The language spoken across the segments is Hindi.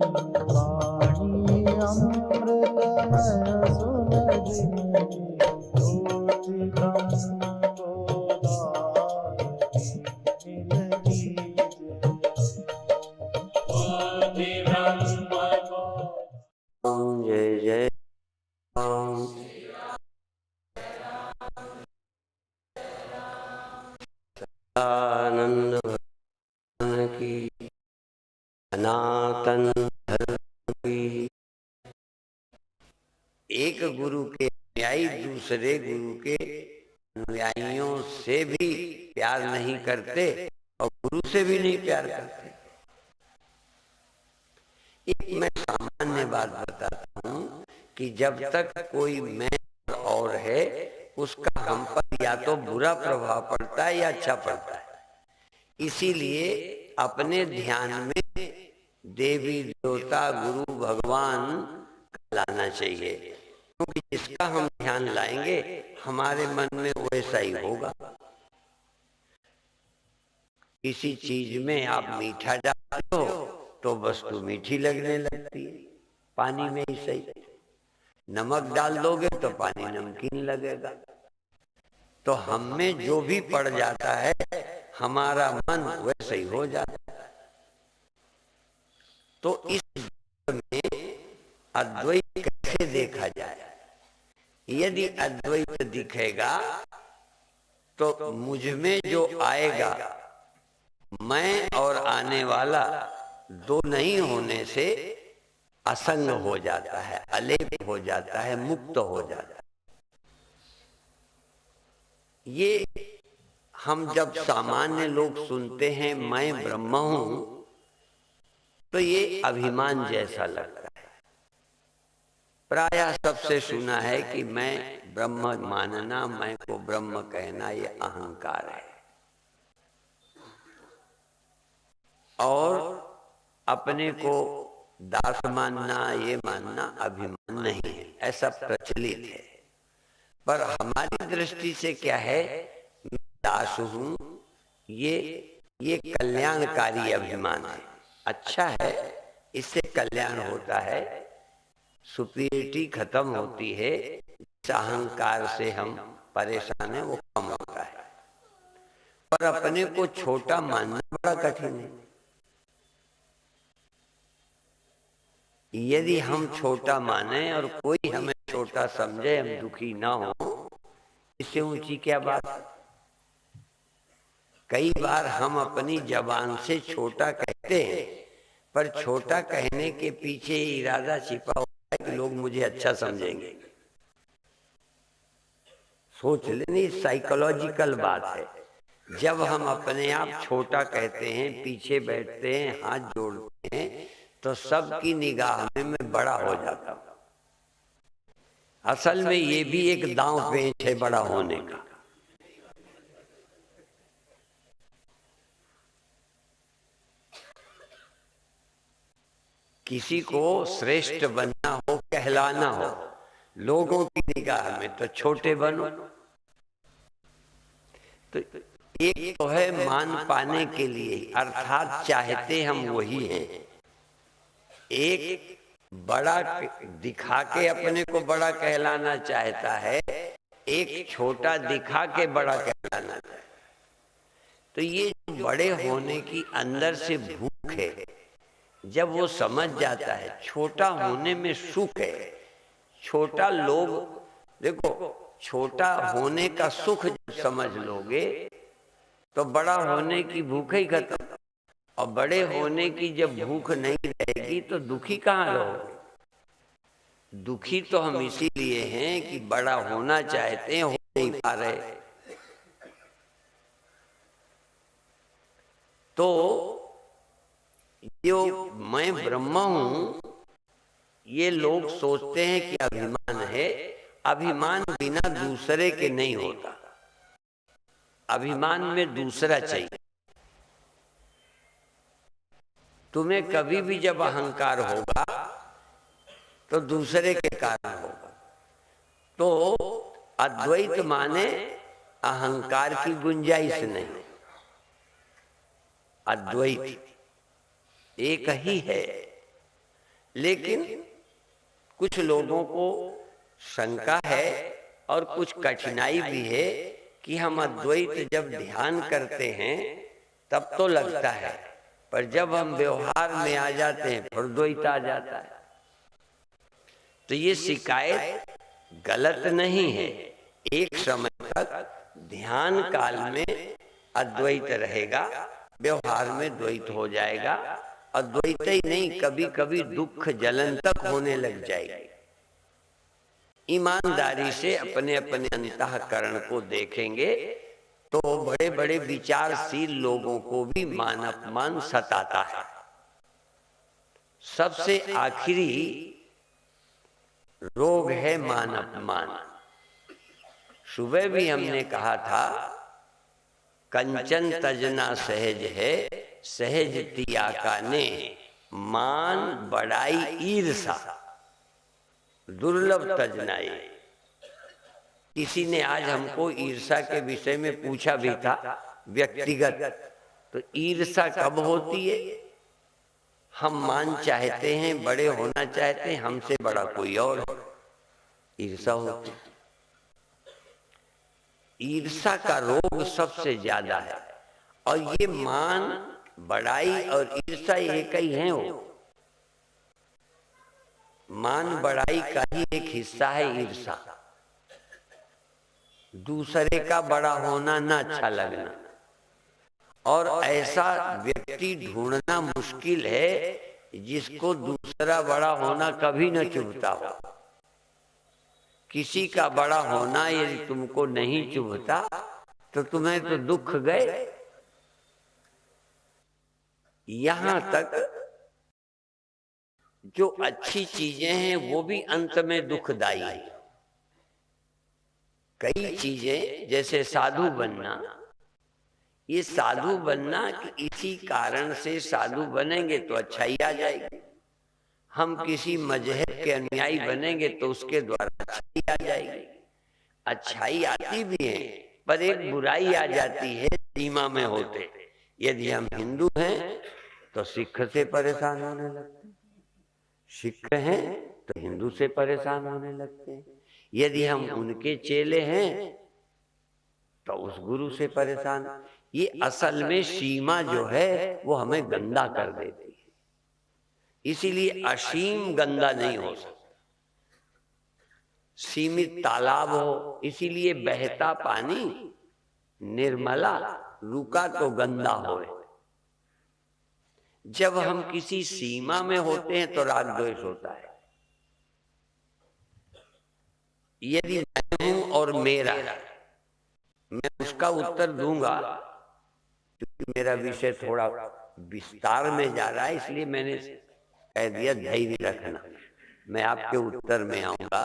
वाणी अमृतमय सुलगिनी ज्योति ब्रह्म बोधायिनी मिलगी ज्योति ब्रह्म ओम जय जय राम। आनंद भगवान की, सनातन धर्म की। एक गुरु के अनुयायी दूसरे गुरु के अनुयायियों से भी प्यार नहीं करते और गुरु से भी नहीं प्यार करते। एक मैं सामान्य बात बताता हूँ कि जब तक कोई मैं और है उसका हम पर या तो बुरा प्रभाव पड़ता है या अच्छा पड़ता है। इसीलिए अपने ध्यान में देवी देवता गुरु भगवान लाना चाहिए, क्योंकि जिसका हम ध्यान लाएंगे हमारे मन में वैसा ही होगा। किसी चीज में आप मीठा डालो तो वस्तु मीठी लगने लगती है, पानी में ही सही। नमक डाल दोगे तो पानी नमकीन लगेगा। तो हम में जो भी पड़ जाता है हमारा मन वैसे ही हो जाता है। तो इस में अद्वैत कैसे देखा जाए? यदि अद्वैत दिखेगा तो मुझ में जो आएगा, मैं और आने वाला दो नहीं होने से असंग हो जाता है, अलेप हो जाता है, मुक्त हो जाता है। ये हम जब सामान्य लोग सुनते हैं मैं ब्रह्म हूं तो ये अभिमान जैसा लगता है। प्रायः सबसे सुना है कि मैं ब्रह्म मानना, मैं को ब्रह्म कहना, ये अहंकार है। और अपने को दास मानना, ये मानना अभिमान नहीं है, ऐसा प्रचलित है। पर हमारी दृष्टि से क्या है, मैं दास हूं, ये कल्याणकारी अभिमान है। अच्छा है, इससे कल्याण होता है, सुपीरियरिटी खत्म होती है। इस अहंकार से हम परेशान हैं, वो कम होता है। पर अपने को छोटा मानना बड़ा कठिन है। यदि हम छोटा माने और कोई हमें छोटा समझे, हम दुखी ना हो, इससे ऊंची क्या बात। कई बार हम अपनी जबान से छोटा कहते हैं, पर छोटा कहने के पीछे इरादा छिपा होता है कि लोग मुझे अच्छा समझेंगे। सोच लेनी, साइकोलॉजिकल बात है। जब हम अपने आप छोटा कहते हैं, पीछे बैठते हैं, हाथ जोड़ते हैं, तो सबकी निगाह में मैं बड़ा हो जाता हूं। असल में ये भी एक दांव पेच है बड़ा होने का। किसी को श्रेष्ठ बनना हो, कहलाना हो, लोगों की निगाह में तो छोटे बनो। तो एक तो है मान पाने के लिए, अर्थात चाहते हम वही हैं। एक बड़ा दिखा के अपने को बड़ा कहलाना चाहता है, एक छोटा दिखा के बड़ा कहलाना चाहता है। तो ये बड़े होने की अंदर से भूख है, जब वो समझ जाता है छोटा होने में सुख है। छोटा लोग देखो, छोटा होने का सुख जब समझ लोगे तो बड़ा होने की भूख ही खत्म। और बड़े होने की जब भूख नहीं रहेगी तो दुखी कहाँ रहोगे। दुखी तो हम इसीलिए हैं कि बड़ा होना चाहते हैं, हो नहीं पा रहे। तो जो मैं ब्रह्म हूं, ये लोग सोचते हैं कि अभिमान है। अभिमान बिना दूसरे के नहीं होता, अभिमान में दूसरा चाहिए। तुम्हें कभी भी जब अहंकार होगा तो दूसरे के कारण होगा। तो अद्वैत माने अहंकार की गुंजाइश नहीं। अद्वैत एक ही है, लेकिन कुछ लोगों को शंका है और कुछ कठिनाई भी है कि हम अद्वैत जब ध्यान करते हैं तब तो लगता है, पर जब हम व्यवहार में आ जाते हैं फिर द्वैत आ जाता है। तो ये शिकायत गलत नहीं है। एक समय तक ध्यान काल में अद्वैत रहेगा, व्यवहार में द्वैत हो जाएगा। अद्वैत ही नहीं, कभी कभी दुख जलन तक होने लग जाएगी। ईमानदारी से अपने अपने अंतःकरण को देखेंगे तो बड़े बड़े विचारशील लोगों को भी मान अपमान सताता है। सबसे आखिरी रोग है मान अपमान। सुबह भी हमने कहा था, कंचन तजना सहज है, सहज तिया का ने, मान बड़ाई ईर्षा दुर्लभ तजनाई। किसी ने आज हमको ईर्षा के विषय में पूछा भी था व्यक्तिगत, तो ईर्षा कब होती है? हम मान चाहते हैं, बड़े होना चाहते हैं, हमसे बड़ा कोई और है, ईर्षा होती। ईर्षा का रोग सबसे ज्यादा है। और ये मान बड़ाई और ईर्षा एक ही है। वो मान बड़ाई का ही एक हिस्सा है ईर्षा। दूसरे का बड़ा होना ना अच्छा लगना, और ऐसा व्यक्ति ढूंढना मुश्किल है जिसको दूसरा बड़ा होना कभी न चुभता हो। किसी का बड़ा होना यदि तुमको नहीं चुभता तो तुम्हें तो दुख गए। यहां तक जो अच्छी चीजें हैं वो भी अंत में दुखदाई है। कई चीजें जैसे साधु बनना, ये साधु बनना कि इसी कारण से साधु बनेंगे तो अच्छाई आ जाएगी। हम किसी मजहब के अनुयायी बनेंगे तो उसके द्वारा अच्छाई आ जाएगी। अच्छाई आती भी है, पर एक बुराई आ जाती है सीमा में होते। यदि हम हिंदू हैं तो सिख से परेशान होने लगते हैं, सिख हैं तो हिंदू से परेशान होने लगते हैं। यदि हम उनके चेले हैं तो उस गुरु से परेशान। ये असल में सीमा जो है वो हमें गंदा कर देती है। इसीलिए असीम गंदा नहीं हो सकता, सीमित तालाब हो। इसीलिए बहता पानी निर्मला, रुका तो गंदा होए। जब हम किसी सीमा में होते हैं तो राग द्वेष होता है। यदि मैं हूं और मेरा, मैं उसका उत्तर दूंगा क्योंकि मेरा विषय थोड़ा विस्तार में जा रहा है, इसलिए मैंने कह दिया धैर्य रखना, मैं आपके उत्तर में आऊंगा।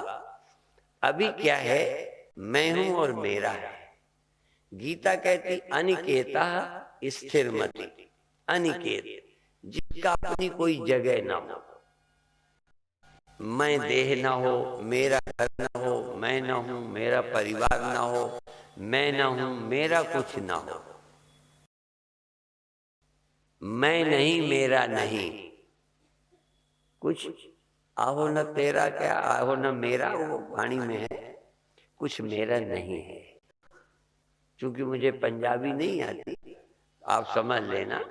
अभी क्या है, मैं हूं और मेरा है। गीता कहती अनिकेता स्थिरमति, अनिकेत जिसका अपनी कोई जगह ना हो। मैं देह ना हो, मेरा घर ना हो, मैं ना हूं, मेरा परिवार ना हो, मैं ना हूं, मेरा कुछ ना हो। मैं नहीं, मेरा नहीं कुछ। आहो न तेरा क्या, आहो न मेरा, वो वाणी में है। कुछ मेरा नहीं है। क्योंकि मुझे पंजाबी नहीं आती, आप समझ लेना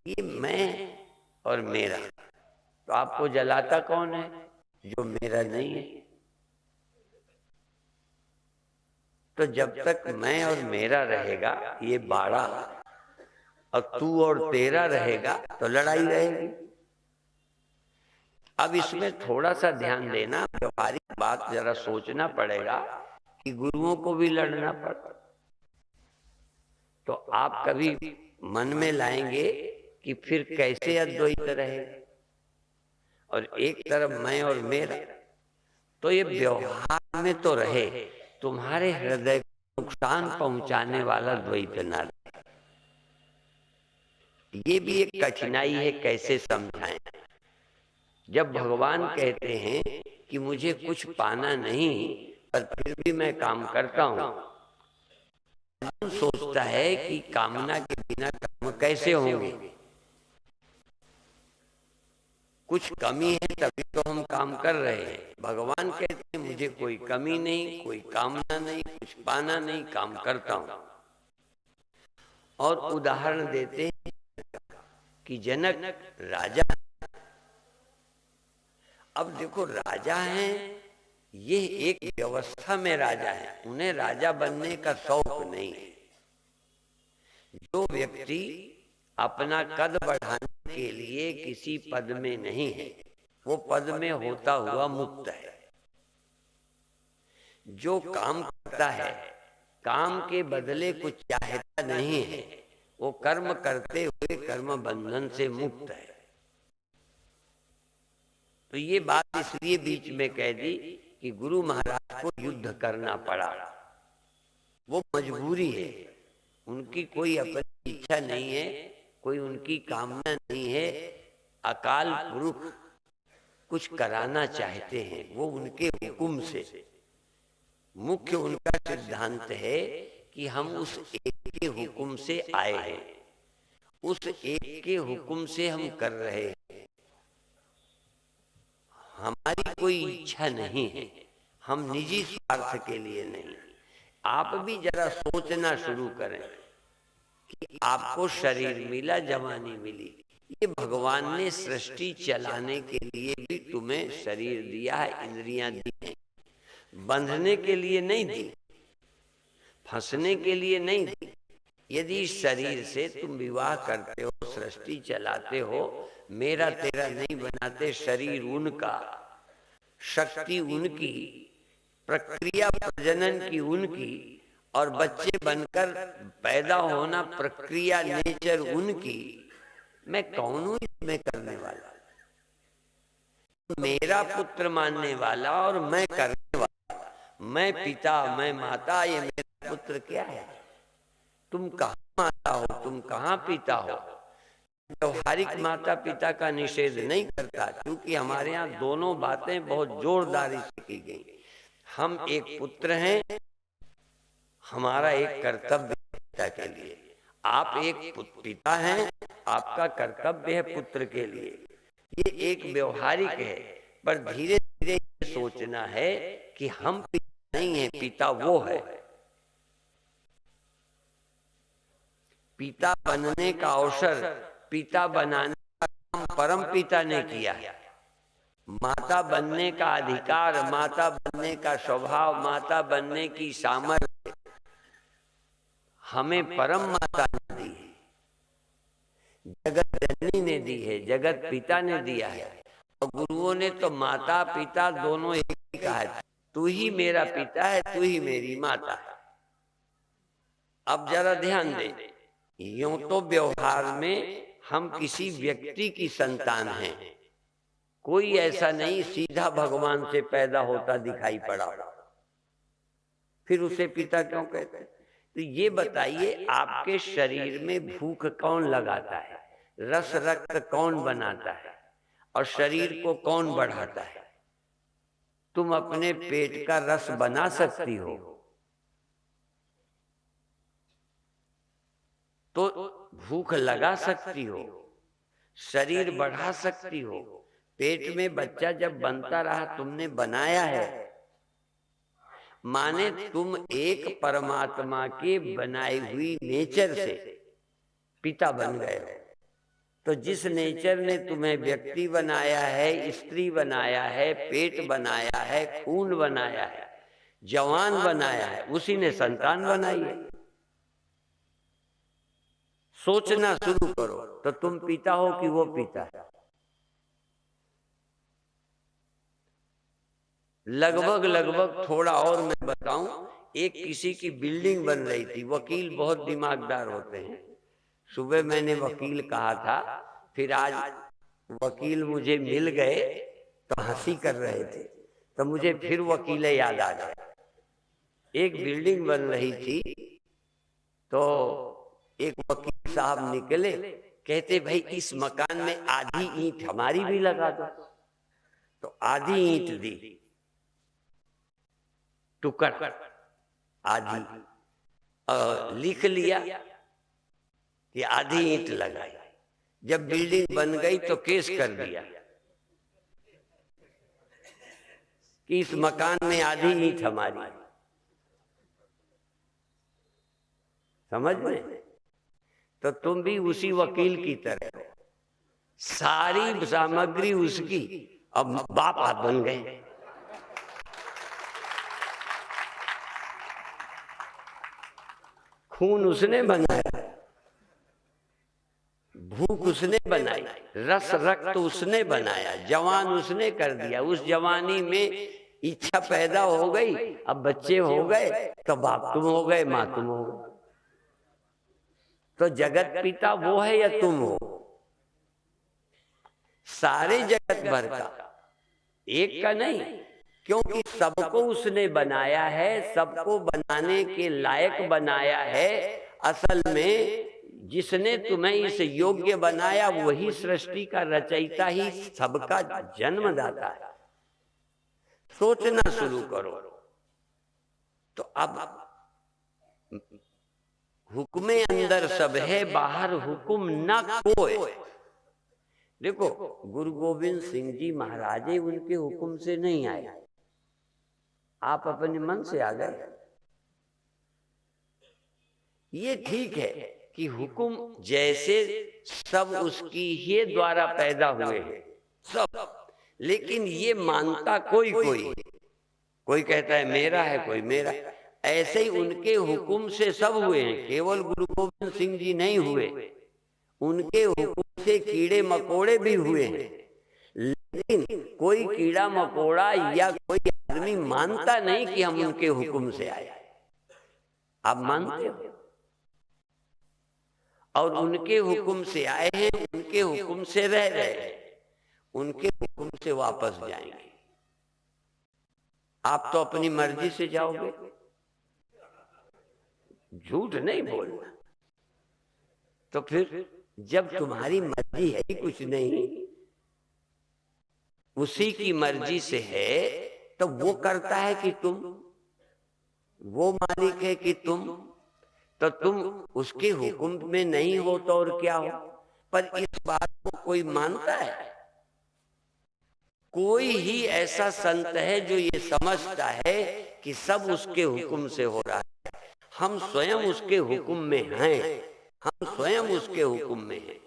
ये मैं और मेरा। तो आपको जलाता कौन है? जो मेरा नहीं है। तो जब तक मैं और मेरा रहेगा ये बाड़ा, और तू और तेरा रहेगा तो लड़ाई रहेगी। अब इसमें थोड़ा सा ध्यान देना, व्यवहारिक बात जरा सोचना पड़ेगा कि गुरुओं को भी लड़ना पड़ता। तो आप कभी मन में लाएंगे कि फिर कैसे अद्वैत रहे, और एक तरफ मैं और मेरा, तो ये व्यवहार में तो रहे, तुम्हारे हृदय को नुकसान पहुंचाने वाला द्वैत ना रहे। ये भी एक कठिनाई है, कैसे समझाएं। जब भगवान कहते हैं कि मुझे कुछ पाना नहीं पर फिर भी मैं काम करता हूं, सोचता है कि कामना के बिना काम कैसे होंगे। कुछ कमी है तभी तो हम काम कर रहे हैं। भगवान कहते हैं मुझे कोई कमी नहीं, कोई कामना नहीं, कुछ पाना नहीं, काम करता हूं। और उदाहरण देते हैं कि जनक राजा, अब देखो राजा हैं, ये एक व्यवस्था में राजा है, उन्हें राजा बनने का शौक नहीं है। जो व्यक्ति अपना कद बढ़ाने के लिए किसी पद में नहीं है, वो पद में होता हुआ मुक्त है। जो काम करता है, काम के बदले कुछ चाहता नहीं है, वो कर्म करते हुए कर्म बंधन से मुक्त है। तो ये बात इसलिए बीच में कह दी कि गुरु महाराज को युद्ध करना पड़ा, वो मजबूरी है, उनकी कोई अपनी इच्छा नहीं है, कोई उनकी कामना नहीं है। अकाल पुरुष कुछ कराना चाहते हैं, वो उनके हुक्म से। मुख्य उनका सिद्धांत है कि हम उस एक के हुक्म से आए हैं, उस एक के हुक्म से हम कर रहे हैं, हमारी कोई इच्छा नहीं है, हम निजी स्वार्थ के लिए नहीं। आप भी जरा सोचना शुरू करें कि आपको शरीर मिला, जवानी मिली, ये भगवान ने सृष्टि चलाने के लिए भी तुम्हें शरीर दिया है, इंद्रियां दी हैं, बंधने के लिए नहीं दी, फंसने के लिए नहीं दी। यदि शरीर से तुम विवाह करते हो, सृष्टि चलाते हो, मेरा तेरा नहीं बनाते, शरीर उनका, शक्ति उनकी, प्रक्रिया प्रजनन की उनकी, और बच्चे बनकर पैदा होना प्रक्रिया नेचर उनकी। मैं कौन हूं इसमें करने वाला? मेरा पुत्र मानने वाला और मैं करने वाला, मैं पिता मैं माता, ये मेरा पुत्र क्या है? तुम कहाँ माता हो, तुम कहाँ पिता हो? व्यवहारिक माता पिता का निषेध नहीं करता, क्योंकि हमारे यहाँ दोनों बातें बहुत जोरदारी से की गई। हम एक पुत्र हैं, हमारा एक कर्तव्य पिता के लिए, आप एक पिता हैं, आपका कर्तव्य है पुत्र के लिए। ये एक व्यवहारिक है, पर धीरे धीरे ये सोचना है कि हम पिता नहीं है, पिता वो है। पिता बनने का अवसर, पिता बनाने का काम परम पिता ने किया है। माता बनने का अधिकार, माता बनने का स्वभाव, माता बनने की सामर्थ्य हमें परम माता ने दी है, जगत जननी ने दी है, जगत पिता ने दिया है। और गुरुओं ने तो माता पिता दोनों एक ही कहा है, तू ही मेरा पिता है, तू ही मेरी माता है। अब जरा ध्यान दें, यूं तो व्यवहार में हम किसी व्यक्ति की संतान हैं, कोई ऐसा नहीं सीधा भगवान से पैदा होता दिखाई पड़ा, फिर उसे पिता क्यों कहते हैं? तो ये बताइए, आपके शरीर में भूख कौन लगाता है, रस रक्त कौन बनाता है, और शरीर को कौन बढ़ाता है? तुम अपने पेट का रस बना सकती हो तो भूख लगा सकती हो, शरीर बढ़ा सकती हो। पेट में बच्चा जब बनता रहा तुमने बनाया है, माने तुम एक परमात्मा के बनाई हुई नेचर से पिता बन गए हो। तो जिस नेचर ने तुम्हें व्यक्ति बनाया है, स्त्री बनाया है, पेट बनाया है, खून बनाया है, जवान बनाया है, उसी ने संतान बनाई है। सोचना शुरू करो तो तुम पिता हो कि वो पिता है? लगभग थोड़ा और मैं बताऊं, एक किसी की बिल्डिंग बन रही थी, वकील बहुत दिमागदार होते हैं। सुबह मैंने वकील कहा था, फिर आज वकील मुझे मिल गए तो हंसी कर रहे थे, तो मुझे फिर वकील याद आ गए। एक बिल्डिंग बन रही थी तो एक वकील साहब निकले, कहते भाई इस मकान में आधी ईंट हमारी भी लगा दो। तो आधी ईंट दी, टुकड़ा आधी, लिख लिया कि आधी ईंट लगाई। जब बिल्डिंग बन गई तो केस कर दिया कि इस मकान में आधी ईंट हमारी, समझ में? तो तुम भी उसी वकील की तरह हो, सारी सामग्री उसकी, अब बाप आप बन गए। खून उसने बनाया, भूख उसने बनाई, रस रक्त उसने बनाया, जवान उसने कर दिया। उस जवानी में इच्छा पैदा हो गई, अब बच्चे हो गए तो बाप तुम हो गए, माँ तुम हो गए। तो जगत पिता वो है या तुम हो? सारे जगत भर का, एक का नहीं, क्योंकि सबको उसने बनाया है, सबको बनाने के लायक बनाया है। असल में जिसने तुम्हें इस योग्य बनाया वही सृष्टि का रचयिता ही सबका जन्मदाता है। सोचना शुरू करो। तो अब हुक्मे अंदर सब है, बाहर हुक्म न कोय। देखो, गुरु गोविंद सिंह जी महाराज उनके हुक्म से नहीं आए, आप अपने मन से आ गए। ये ठीक है कि हुक्म जैसे सब उसकी ही द्वारा पैदा हुए हैं सब, लेकिन ये मानता कोई कोई, कोई कहता है मेरा है, कोई मेरा। ऐसे ही उनके हुक्म से सब हुए हैं, केवल गुरु गोविंद सिंह जी नहीं हुए, उनके हुक्म से कीड़े मकोड़े भी हुए हैं। लेकिन कोई कीड़ा मकोड़ा या कोई आदमी मानता नहीं कि हम उनके हुक्म से आए। आप मानते हो? और उनके हुक्म से आए हैं, उनके हुक्म से रह रहे हैं, उनके हुक्म से वापस जाएंगे। आप तो अपनी मर्जी से जाओगे, झूठ नहीं बोलना। तो फिर जब तुम्हारी मर्जी है ही कुछ नहीं, उसी की मर्जी से है, तो वो करता है कि तुम, वो मालिक है कि तुम, तो तुम उसके हुक्म में नहीं हो तो और क्या हो। पर इस बात को कोई मानता है? कोई ही ऐसा संत है जो ये समझता है कि सब उसके हुक्म से हो रहा है, हम स्वयं उसके हुक्म में हैं, हम स्वयं उसके हुक्म में हैं।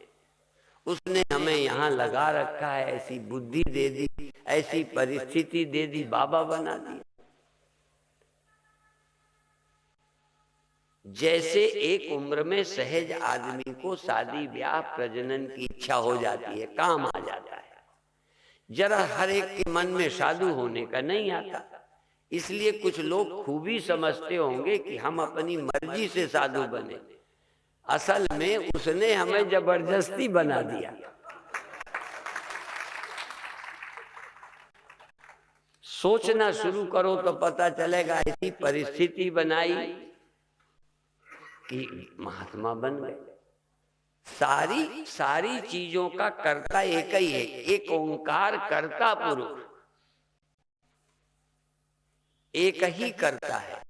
उसने हमें यहाँ लगा रखा है, ऐसी बुद्धि दे दी, ऐसी परिस्थिति दे दी, बाबा बना दी। जैसे एक उम्र में सहज आदमी को शादी ब्याह प्रजनन की इच्छा हो जाती है, काम आ जाता है, जरा हर एक के मन में साधु होने का नहीं आता। इसलिए कुछ लोग खूबी समझते होंगे कि हम अपनी मर्जी से साधु बने, असल में उसने हमें जबरदस्ती बना दिया। सोचना शुरू करो तो पता चलेगा, ऐसी परिस्थिति बनाई कि महात्मा बन गए। सारी सारी चीजों का कर्ता एक ही है, एक ओंकार कर्ता पुरुष एक ही करता है।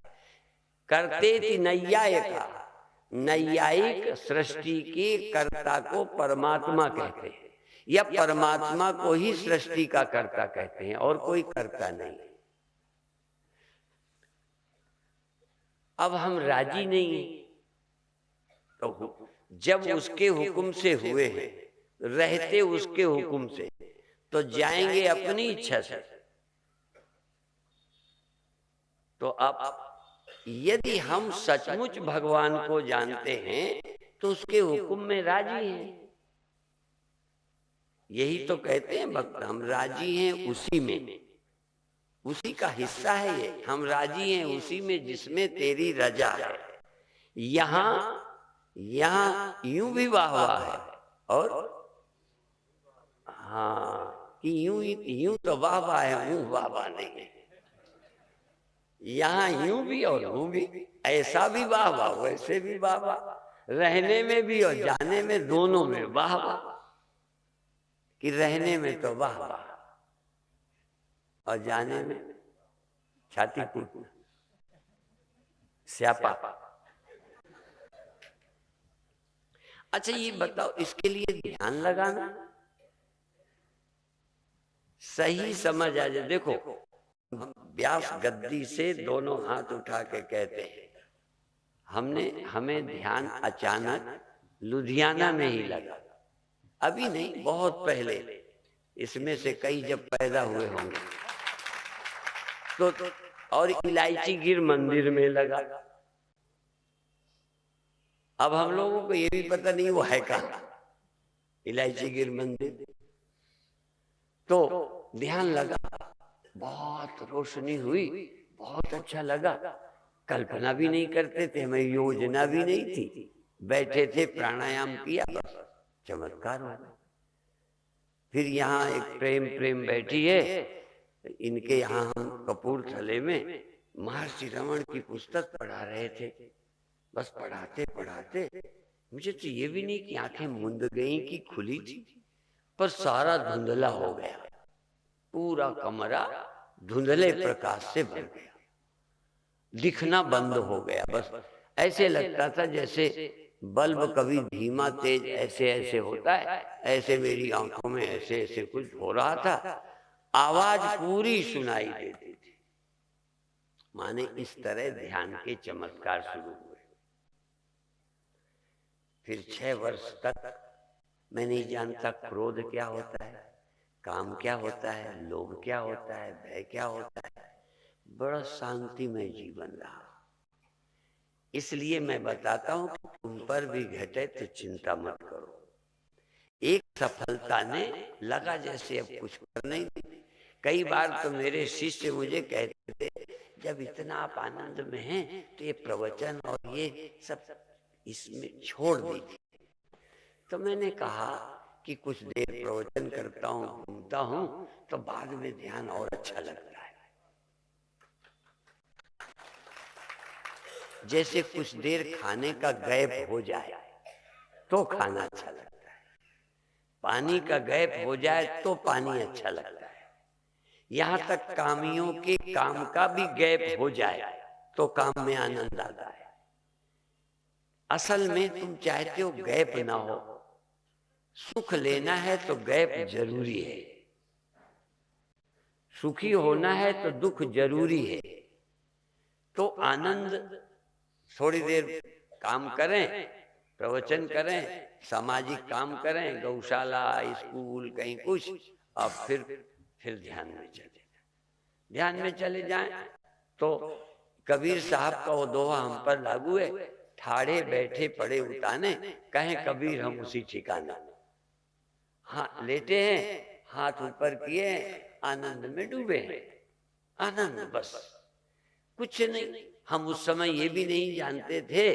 करते थी नैयायिका, नैयायिक सृष्टि के कर्ता को परमात्मा कहते हैं, या परमात्मा को ही सृष्टि का कर्ता कहते हैं, और कोई कर्ता नहीं। अब हम राजी नहीं हैं, तो जब उसके हुक्म से हुए हैं, रहते उसके हुक्म से, तो जाएंगे अपनी इच्छा से। तो अब यदि हम सचमुच भगवान को जानते हैं तो उसके हुक्म में राजी हैं। यही तो कहते हैं भक्त, हम राजी हैं उसी में, उसी का हिस्सा है ये, हम राजी हैं उसी में जिसमें तेरी रजा है। यहाँ यूं भी वाह वाह है, और हाँ कि यूं तो वाह वाह है, यूं वाह वाह नहीं है। यहाँ यूं भी और यूं भी, ऐसा भी वाह वाह, वैसे भी वाह वाह, रहने में भी और जाने में, दोनों में वाह वाह। कि रहने में तो वाह वाह और जाने में छाती पीटना, स्यापा। अच्छा ये बताओ, इसके लिए ध्यान लगाना, सही समझ आ जाए। देखो, व्यास गद्दी से दोनों हाथ उठा के कहते हैं, हमें ध्यान अचानक लुधियाना में ही लगा, अभी नहीं, बहुत पहले, इसमें से कई जब पैदा हुए होंगे तो, और इलायची गिर मंदिर में लगा। अब हम लोगों को ये भी पता नहीं वो है कहाँ इलायची गिर मंदिर। तो ध्यान लगा, बहुत रोशनी हुई, बहुत अच्छा लगा। कल्पना भी नहीं करते थे, हमें योजना भी नहीं थी, बैठे थे, प्राणायाम किया, बस चमत्कार हो गया। फिर यहाँ एक प्रेम बैठी है, इनके यहाँ हम कपूरथले में महर्षि रमण की पुस्तक पढ़ा रहे थे। बस पढ़ाते पढ़ाते मुझे तो ये भी नहीं कि आंखें मूंद गई कि खुली थी, पर सारा धुंधला हो गया, पूरा कमरा धुंधले प्रकाश से भर गया, दिखना बंद हो गया। बस ऐसे लगता था जैसे बल्ब कभी धीमा तेज ऐसे ऐसे होता है, ऐसे मेरी आंखों में ऐसे ऐसे कुछ हो रहा था। आवाज पूरी सुनाई देती थी। माने इस तरह ध्यान के चमत्कार शुरू हुए। फिर 6 वर्ष तक मैं नहीं जानता क्रोध क्या होता है, काम क्या होता है, लोभ क्या होता है, भय क्या होता है। बड़ा शांतिमय जीवन रहा। इसलिए मैं बताता हूं कि तुम पर भी घटे तो चिंता मत करो। एक सफलता ने लगा जैसे अब कुछ कर नहीं। कई बार तो मेरे शिष्य मुझे कहते थे, जब इतना आप आनंद में हैं तो ये प्रवचन और ये सब इसमें छोड़ दीजिए। तो मैंने कहा कि कुछ देर प्रवचन करता हूँ, घूमता हूँ, तो बाद में ध्यान और अच्छा लगता है। जैसे कुछ देर खाने का गैप हो जाए तो खाना अच्छा लगता है, पानी का गैप हो जाए तो पानी अच्छा लगता है, यहाँ तक कामियों के काम का भी गैप हो जाए तो काम में आनंद आता है। असल में तुम चाहते हो गैप ना हो, सुख लेना है तो गैप जरूरी है, सुखी होना है तो दुख जरूरी है। तो आनंद, थोड़ी देर काम करें, प्रवचन करें, सामाजिक काम करें, गौशाला, स्कूल, कहीं कुछ, अब फिर ध्यान में चले जाएं। तो कबीर साहब का वो दोहा हम पर लागू है, ठाड़े बैठे पड़े उताने, कहें कबीर हम उसी ठिकाने। हाँ, लेटे हैं, हाथ ऊपर किए, आनंद में डूबे हैं, आनंद, बस कुछ नहीं। हम उस समय ये भी नहीं जानते थे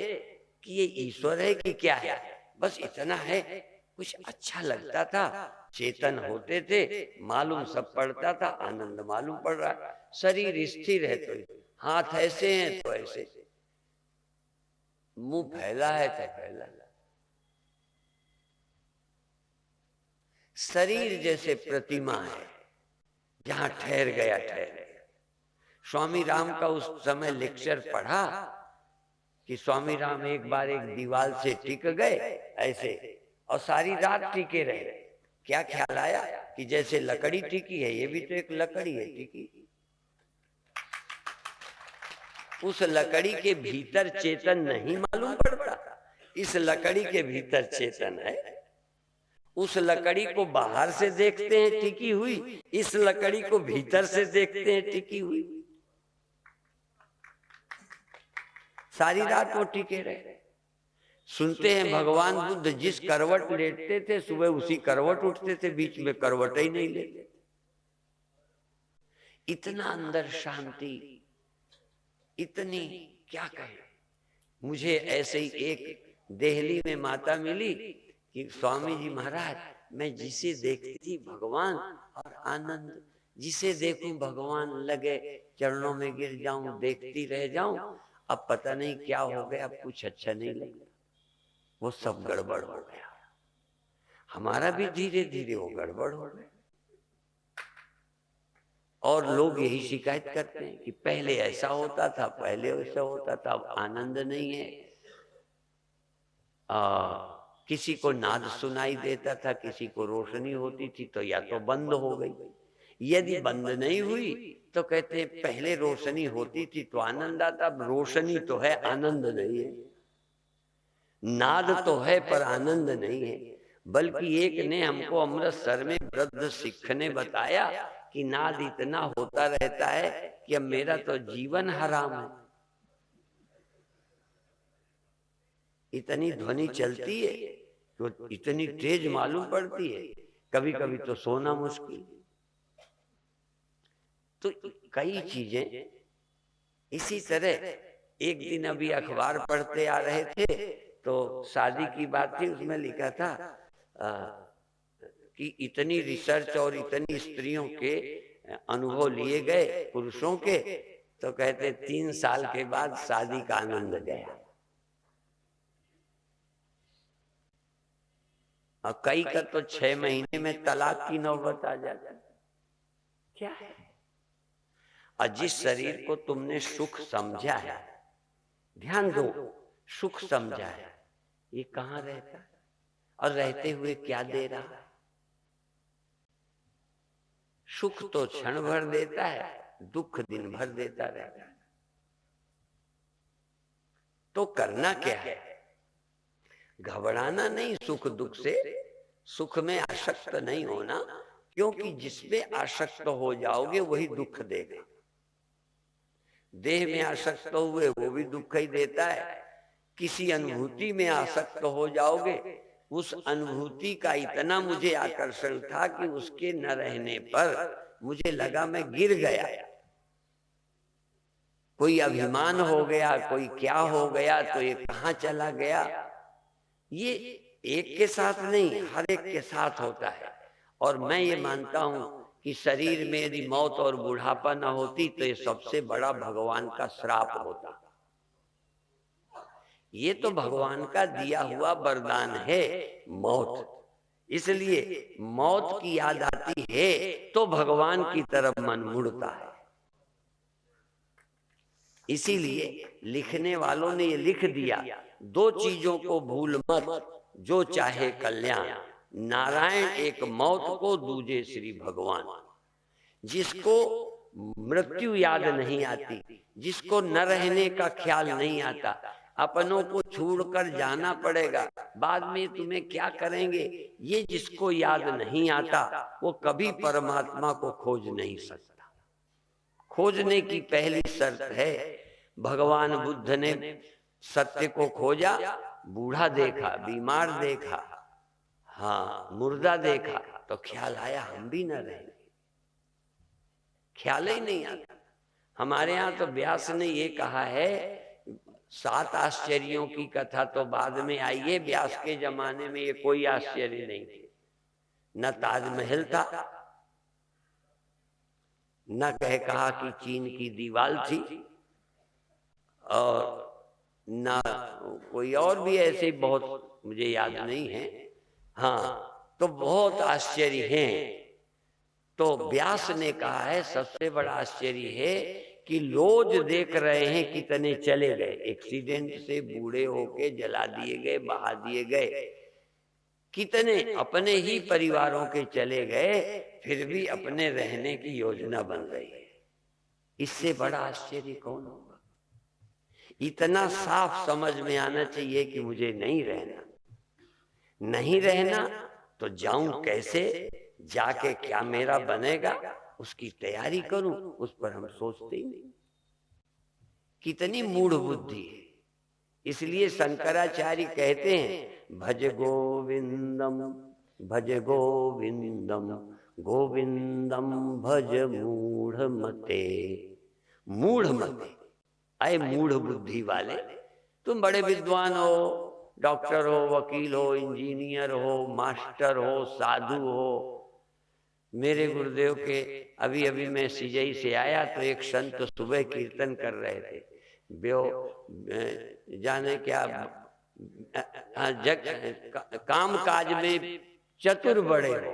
कि ये ईश्वर है कि क्या है, बस इतना है कुछ अच्छा लगता था, चेतन होते थे, मालूम सब पड़ता था, आनंद मालूम पड़ रहा। शरीर स्थिर है तो हाथ ऐसे हैं तो ऐसे, मुंह फैला है तो फैला। शरीर जैसे प्रतिमा है, जहां ठहर गया ठहर गया। स्वामी राम का उस समय लेक्चर पढ़ा कि स्वामी राम एक बार एक दीवार से टिक गए ऐसे, और सारी रात टिके रहे। क्या ख्याल आया कि जैसे लकड़ी टिकी है, ये भी तो एक लकड़ी है टिकी। उस लकड़ी के भीतर चेतन नहीं मालूम पड़ता, इस लकड़ी के भीतर चेतन है। उस लकड़ी को बाहर से देखते हैं टिकी हुई, इस लकड़ी को भीतर से देखते हैं टिकी हुई। सारी रात वो टिके रहे। सुनते हैं भगवान बुद्ध जिस करवट लेटते थे, सुबह उसी करवट उठते थे, बीच में करवट ही नहीं लेते। इतना अंदर शांति, इतनी क्या कहें। मुझे ऐसे ही एक दिल्ली में माता मिली कि स्वामी जी महाराज, मैं जिसे देखती थी भगवान और आनंद, जिसे देखूं भगवान लगे चरणों में गिर जाऊं, देखती रह जाऊं। अब पता नहीं क्या हो गया, अब कुछ अच्छा नहीं लगता, वो सब गड़बड़ हो गया। हमारा भी धीरे धीरे वो गड़बड़ हो गया। और लोग यही शिकायत करते हैं कि पहले ऐसा होता था, पहले वैसा होता था, अब आनंद नहीं है। किसी को नाद सुनाई देता था, किसी को रोशनी होती थी, तो या तो बंद हो गई, यदि बंद नहीं हुई तो कहते हैं पहले रोशनी होती थी तो आनंद आता, अब रोशनी तो है आनंद नहीं है, नाद तो है पर आनंद नहीं है। बल्कि एक ने हमको अमृतसर में वृद्ध सिख ने बताया कि नाद इतना होता रहता है कि अब मेरा तो जीवन हराम है। इतनी ध्वनि चलती है तो इतनी तेज मालूम पड़ती है, कभी कभी तो सोना मुश्किल। तो कई चीजें इसी तरह। एक दिन अभी अखबार पढ़ते आ रहे थे तो शादी की बात थी, उसमें लिखा था कि इतनी रिसर्च और इतनी स्त्रियों के अनुभव लिए गए पुरुषों के, तो कहते 3 साल के बाद शादी का आनंद गया। और कई का तो 6 महीने में तलाक की नौबत आ जाती। क्या है? और जिस शरीर को तुमने सुख समझा है, ध्यान दो, सुख समझा है, ये कहाँ रहता है और रहते हुए क्या दे रहा है? सुख तो क्षण भर देता है, दुख दिन भर देता रहता है। तो करना क्या है? घबराना नहीं सुख दुख से, सुख में आसक्त नहीं होना, क्योंकि जिसमें आसक्त हो जाओगे वही दुख देगा। देह में आसक्त हुए वो भी दुख ही देता है। किसी अनुभूति में आसक्त हो जाओगे, उस अनुभूति का इतना मुझे आकर्षण था कि उसके न रहने पर मुझे लगा मैं गिर गया, कोई अभिमान हो गया, कोई क्या हो गया, तो ये कहाँ चला गया। ये एक के साथ नहीं, हर एक के साथ होता है। और मैं ये मानता हूं कि शरीर में यदि मौत और बुढ़ापा न होती तो ये सबसे बड़ा भगवान का श्राप होता। ये तो भगवान का दिया हुआ वरदान है मौत। इसलिए मौत की याद आती है तो भगवान की तरफ मन मुड़ता है। इसीलिए लिखने वालों ने ये लिख दिया, 2 चीजों को भूल मत, जो चाहे कल्याण, नारायण एक मौत को, दूजे श्री भगवान। जिसको मृत्यु याद नहीं आती, जिसको न रहने का ख्याल नहीं आता, अपनों को छोड़कर जाना पड़ेगा, बाद में तुम्हें क्या करेंगे, ये जिसको याद नहीं आता वो कभी परमात्मा को खोज नहीं सकता। खोजने की पहली शर्त है, भगवान बुद्ध ने सत्य को खोजा, बूढ़ा देखा, बीमार देखा, हाँ मुर्दा देखा, तो ख्याल आया हम भी न रहेंगे। ख्याल ही नहीं आता। हमारे यहाँ तो व्यास ने ये कहा है, 7 आश्चर्यों की कथा तो बाद में आई है, व्यास के जमाने में ये कोई आश्चर्य नहीं थे। न ताजमहल था, न कहा कि चीन की दीवार थी, और न कोई और भी ऐसे बहुत मुझे याद नहीं है। हाँ, तो बहुत आश्चर्य हैं। तो व्यास ने कहा है सबसे बड़ा आश्चर्य है कि रोज देख रहे हैं कितने चले गए, एक्सीडेंट से बूढ़े होके जला दिए गए, बहा दिए गए, कितने अपने ही परिवारों के चले गए, फिर भी अपने रहने की योजना बन रही है। इससे बड़ा आश्चर्य कौन होगा? इतना साफ समझ में आना चाहिए कि मुझे नहीं रहना, नहीं रहना तो जाऊं कैसे, जाके क्या मेरा बनेगा, उसकी तैयारी करूं, उस पर हम सोचते ही नहीं। कितनी मूढ़ बुद्धि है। इसलिए शंकराचार्य कहते हैं, भज गोविंदम भज गोविंदम गोविंदम भज मूढ़ मते। मूढ़ मते, अय मूढ़ बुद्धि वाले, तुम बड़े विद्वान हो, डॉक्टर हो, वकील हो, इंजीनियर हो, मास्टर हो, साधु हो। मेरे गुरुदेव के अभी अभी मैं सिजई से आया तो एक संत सुबह कीर्तन कर रहे थे, जाने क्या काम काज में चतुर बड़े हो,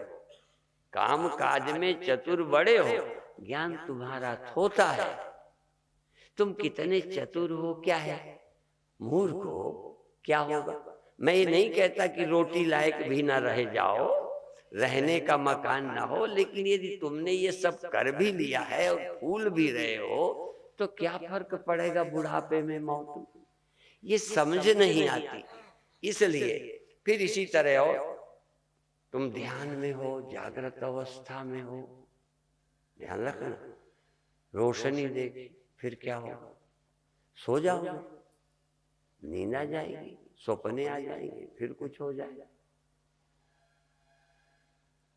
काम काज में चतुर बड़े हो, ज्ञान तुम्हारा थोथा है, तुम कितने चतुर हो, क्या है, मूर्ख हो, क्या होगा। मैं ये नहीं कहता कि रोटी लायक भी ना रह जाओ, रहने का मकान ना हो, लेकिन यदि तुमने ये सब कर भी लिया है और फूल भी रहे हो तो क्या फर्क पड़ेगा बुढ़ापे में, मौत में? ये समझ नहीं आती। इसलिए फिर इसी तरह और तुम ध्यान में हो, जागृत अवस्था में हो, ध्यान रखना, रोशनी देख, फिर क्या होगा? सो जाओगे, नींद आ जाएगी, सपने आ जाएंगे, फिर कुछ हो जाएगा।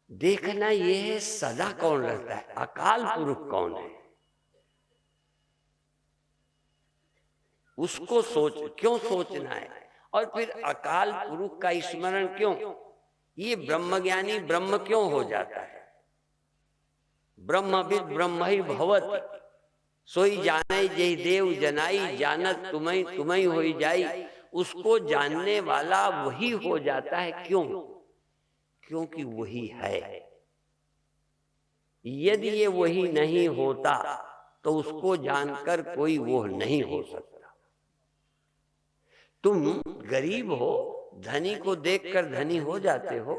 देखना ये है सदा कौन रहता है, अकाल पुरुष कौन है, उसको क्यों सोचना है। और फिर अकाल पुरुष का स्मरण क्यों? ये ब्रह्मज्ञानी ब्रह्म क्यों हो जाता है? ब्रह्मविद ब्रह्म ही भवति, सोई जाने जय देव जनाई, जानत तुम्हें तुम्हें होई जाई। उसको जानने वाला वही हो जाता है। क्यों? क्योंकि वही है। यदि ये वही नहीं होता तो उसको जानकर कोई वो नहीं हो सकता। तुम गरीब हो, धनी को देखकर धनी हो जाते हो,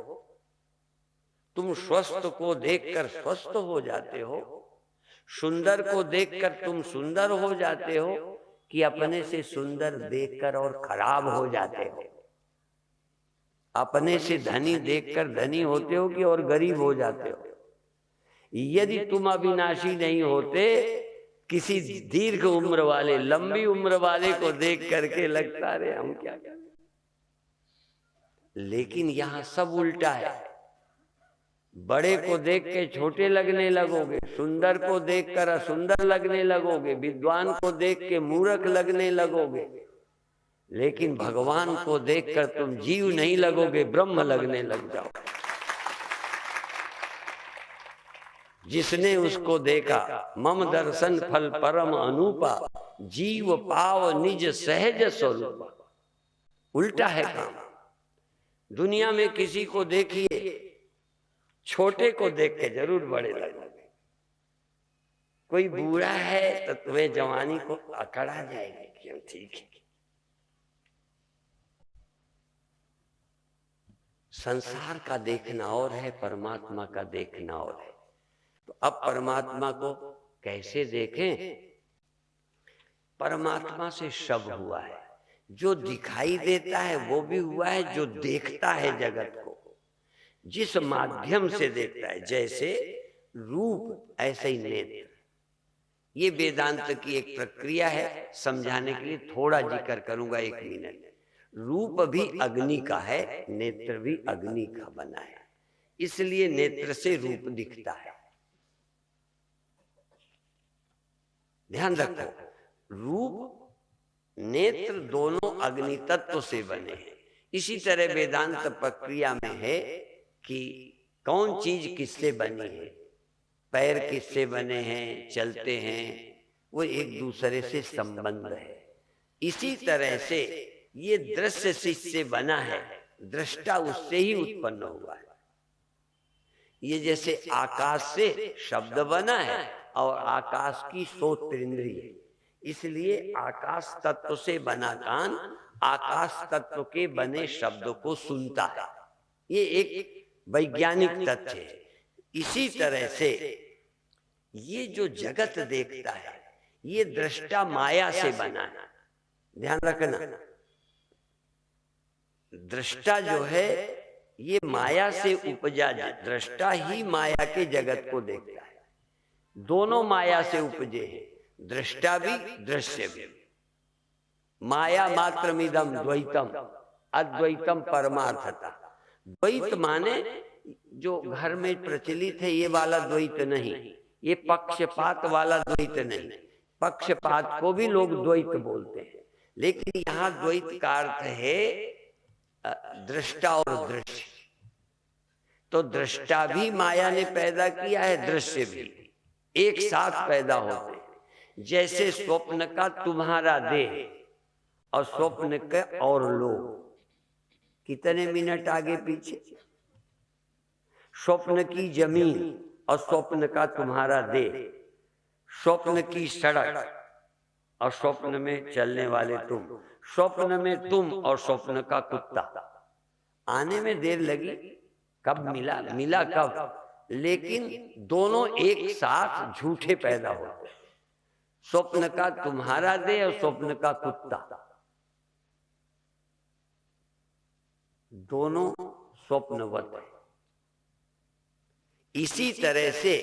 तुम स्वस्थ को देखकर स्वस्थ हो जाते हो, सुंदर को देखकर तुम सुंदर हो जाते हो, कि अपने से सुंदर देखकर और खराब हो जाते हो। अपने से धनी देखकर धनी होते हो कि और गरीब हो जाते हो। यदि तुम अविनाशी नहीं होते, किसी दीर्घ उम्र वाले, लंबी उम्र वाले को देख करके लगता रे हम क्या करें। लेकिन यहां सब उल्टा है। बड़े को देख के छोटे लगने लगोगे, सुंदर को देखकर असुंदर लगने लगोगे, विद्वान को देख के मूर्ख लगने लगोगे, लेकिन भगवान को देखकर तुम जीव नहीं लगोगे, ब्रह्म लगने लग जाओ। जिसने उसको देखा, मम दर्शन फल परम अनूपा, जीव पाव निज सहज स्वरूपा। उल्टा है काम। दुनिया में किसी को देखिए, छोटे को देख के जरूर बड़े लगोगे। कोई बूढ़ा है तो तुम्हें जवानी को अकड़ा जाएगी, क्यों? ठीक है। संसार का देखना और है, परमात्मा का देखना और है। तो अब परमात्मा को कैसे देखें? परमात्मा से सब हुआ है। जो दिखाई देता है वो भी हुआ है, जो देखता है जगत को, जिस माध्यम से देखता है, जैसे रूप ऐसे ही नेत्र। ये वेदांत की एक प्रक्रिया है, समझाने के लिए थोड़ा जिक्र करूंगा 1 मिनट। रूप भी अग्नि का है, नेत्र भी अग्नि का बना है, इसलिए नेत्र से रूप दिखता है। ध्यान रखो, रूप नेत्र दोनों अग्नि तत्व से बने हैं। इसी तरह वेदांत प्रक्रिया में है कि कौन चीज किससे बनी है। पैर किससे बने हैं, चलते हैं, वो एक दूसरे से संबंध है। इसी तरह से ये दृश्य से बना है, दृष्टा उससे ही उत्पन्न हुआ है। ये जैसे आकाश से शब्द बना है और आकाश की श्रोत्र इंद्रिय, इसलिए आकाश तत्व से बना कान आकाश तत्व के बने शब्द को सुनता है। ये एक वैज्ञानिक तथ्य है। इसी तरह से ये जो जगत देखता है, ये दृष्टा माया से बना है। ध्यान रखना, दृष्टा जो है ये माया से उपजा, दृष्टा ही माया के जगत को देखता है। दोनों माया से उपजे हैं, दृष्टा भी दृश्य भी। माया मात्रमिदम द्वैतम अद्वैतम परमार्थता। द्वैत माने जो घर में प्रचलित है ये वाला द्वैत नहीं, ये पक्षपात वाला द्वैत नहीं। पक्षपात को भी लोग द्वैत बोलते हैं, लेकिन यहाँ द्वैत का अर्थ है दृष्टा और दृश्य। तो दृष्टा भी माया ने पैदा किया है, दृश्य भी एक साथ पैदा होते हैं। जैसे स्वप्न का तुम्हारा देह और स्वप्न के और लोग, कितने मिनट आगे पीछे। स्वप्न की जमीन और स्वप्न का तुम्हारा देह, स्वप्न की सड़क और स्वप्न में चलने वाले तुम, स्वप्न में तुम और स्वप्न का कुत्ता। आने में देर लगी, कब मिला? मिला कब? लेकिन दोनों एक साथ झूठे पैदा होते। स्वप्न का तुम्हारा देह और स्वप्न का कुत्ता, दोनों स्वप्नवत है। इसी तरह से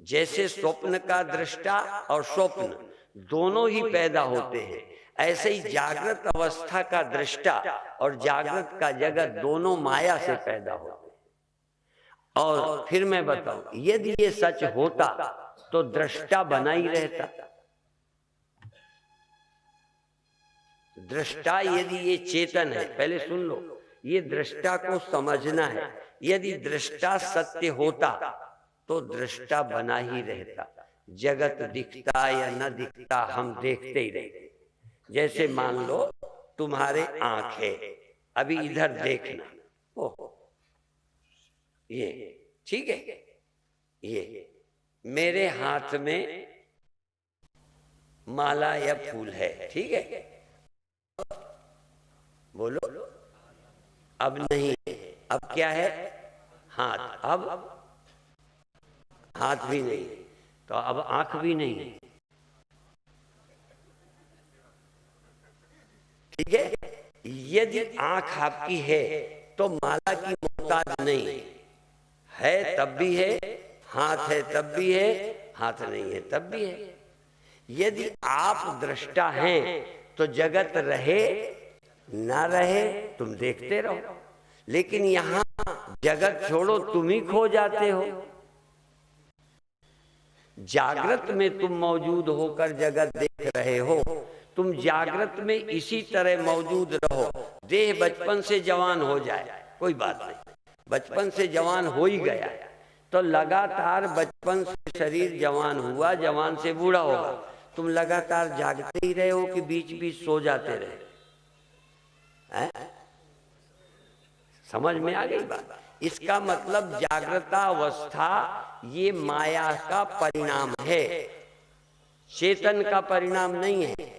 जैसे स्वप्न का दृष्टा और स्वप्न दोनों ही पैदा होते हैं, ऐसे ही जागृत अवस्था का दृष्टा और जागृत का जगत दोनों माया से पैदा होते हैं। और फिर मैं बताऊं, यदि ये सच होता तो दृष्टा बना ही रहता। दृष्टा यदि ये चेतन है, पहले सुन लो, ये दृष्टा को समझना है। यदि दृष्टा सत्य होता तो दृष्टा बना ही रहता। जगत दिखता या न दिखता, हम देखते ही रहते। जैसे मान लो तुम्हारे आंख है, अभी इधर देखना, ओह ये ठीक है, ये मेरे हाथ में माला या फूल है, ठीक है, बोलो। अब नहीं है, अब क्या है? हाथ। अब हाथ भी नहीं, तो अब आंख भी नहीं है, ठीक है। यदि आंख आपकी है तो माला की मोहताज नहीं है, तब भी है। हाथ है तब भी है, हाथ नहीं है तब भी है। यदि आप दृष्टा हैं तो जगत रहे ना रहे तुम देखते रहो, लेकिन यहां जगत छोड़ो, तुम ही खो जाते हो। जागृत में तुम मौजूद होकर जगत देख रहे हो, तुम जागृत में इसी तरह मौजूद रहो। देह बचपन से जवान हो जाए, कोई बात नहीं, बचपन से जवान हो ही गया, तो लगातार बचपन से शरीर जवान हुआ, जवान से बूढ़ा होगा, तुम लगातार जागते ही रहे हो कि बीच बीच सो जाते रहे? समझ में आ गई बात? इसका मतलब जागृता अवस्था ये माया का परिणाम है, चेतन का परिणाम नहीं है।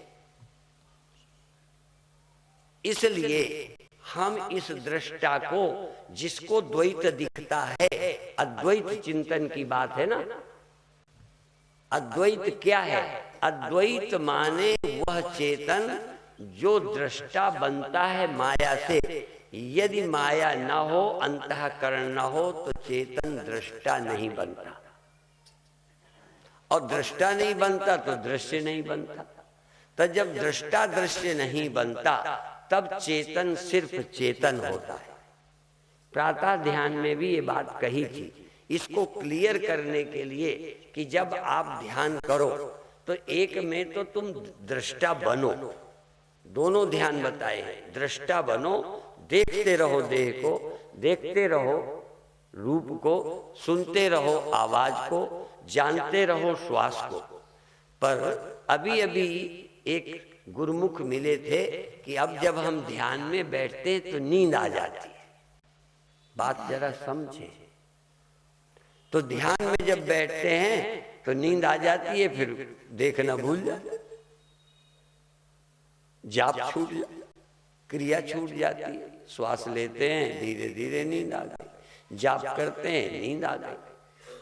इसलिए हम इस दृष्टा को, जिसको द्वैत दिखता है, अद्वैत चिंतन की बात है ना। अद्वैत क्या है? अद्वैत माने वह चेतन जो दृष्टा बनता है माया से। यदि माया न हो, अंतःकरण न हो, तो चेतन दृष्टा नहीं बनता, और दृष्टा नहीं बनता तो दृश्य नहीं बनता। तो जब दृष्टा दृश्य नहीं बनता तब चेतन सिर्फ चेतन होता है। प्रातः ध्यान में भी ये बात कही थी। इसको क्लियर करने के लिए कि जब आप ध्यान करो तो एक में तो तुम दृष्टा बनो, दोनों ध्यान बताए हैं। दृष्टा बनो, देखते रहो देह को, देखते रहो रूप को, सुनते रहो आवाज को, जानते रहो श्वास को। पर अभी अभी एक गुरुमुख मिले थे कि अब जब हम ध्यान में बैठते तो नींद आ जाती है। बात जरा समझे, तो ध्यान में जब बैठते हैं तो नींद आ जाती है, फिर देखना भूल जाते, जाप छूट, क्रिया छूट जाती है। श्वास लेते हैं, धीरे धीरे नींद आ गई, जाप करते हैं, नींद आ गई।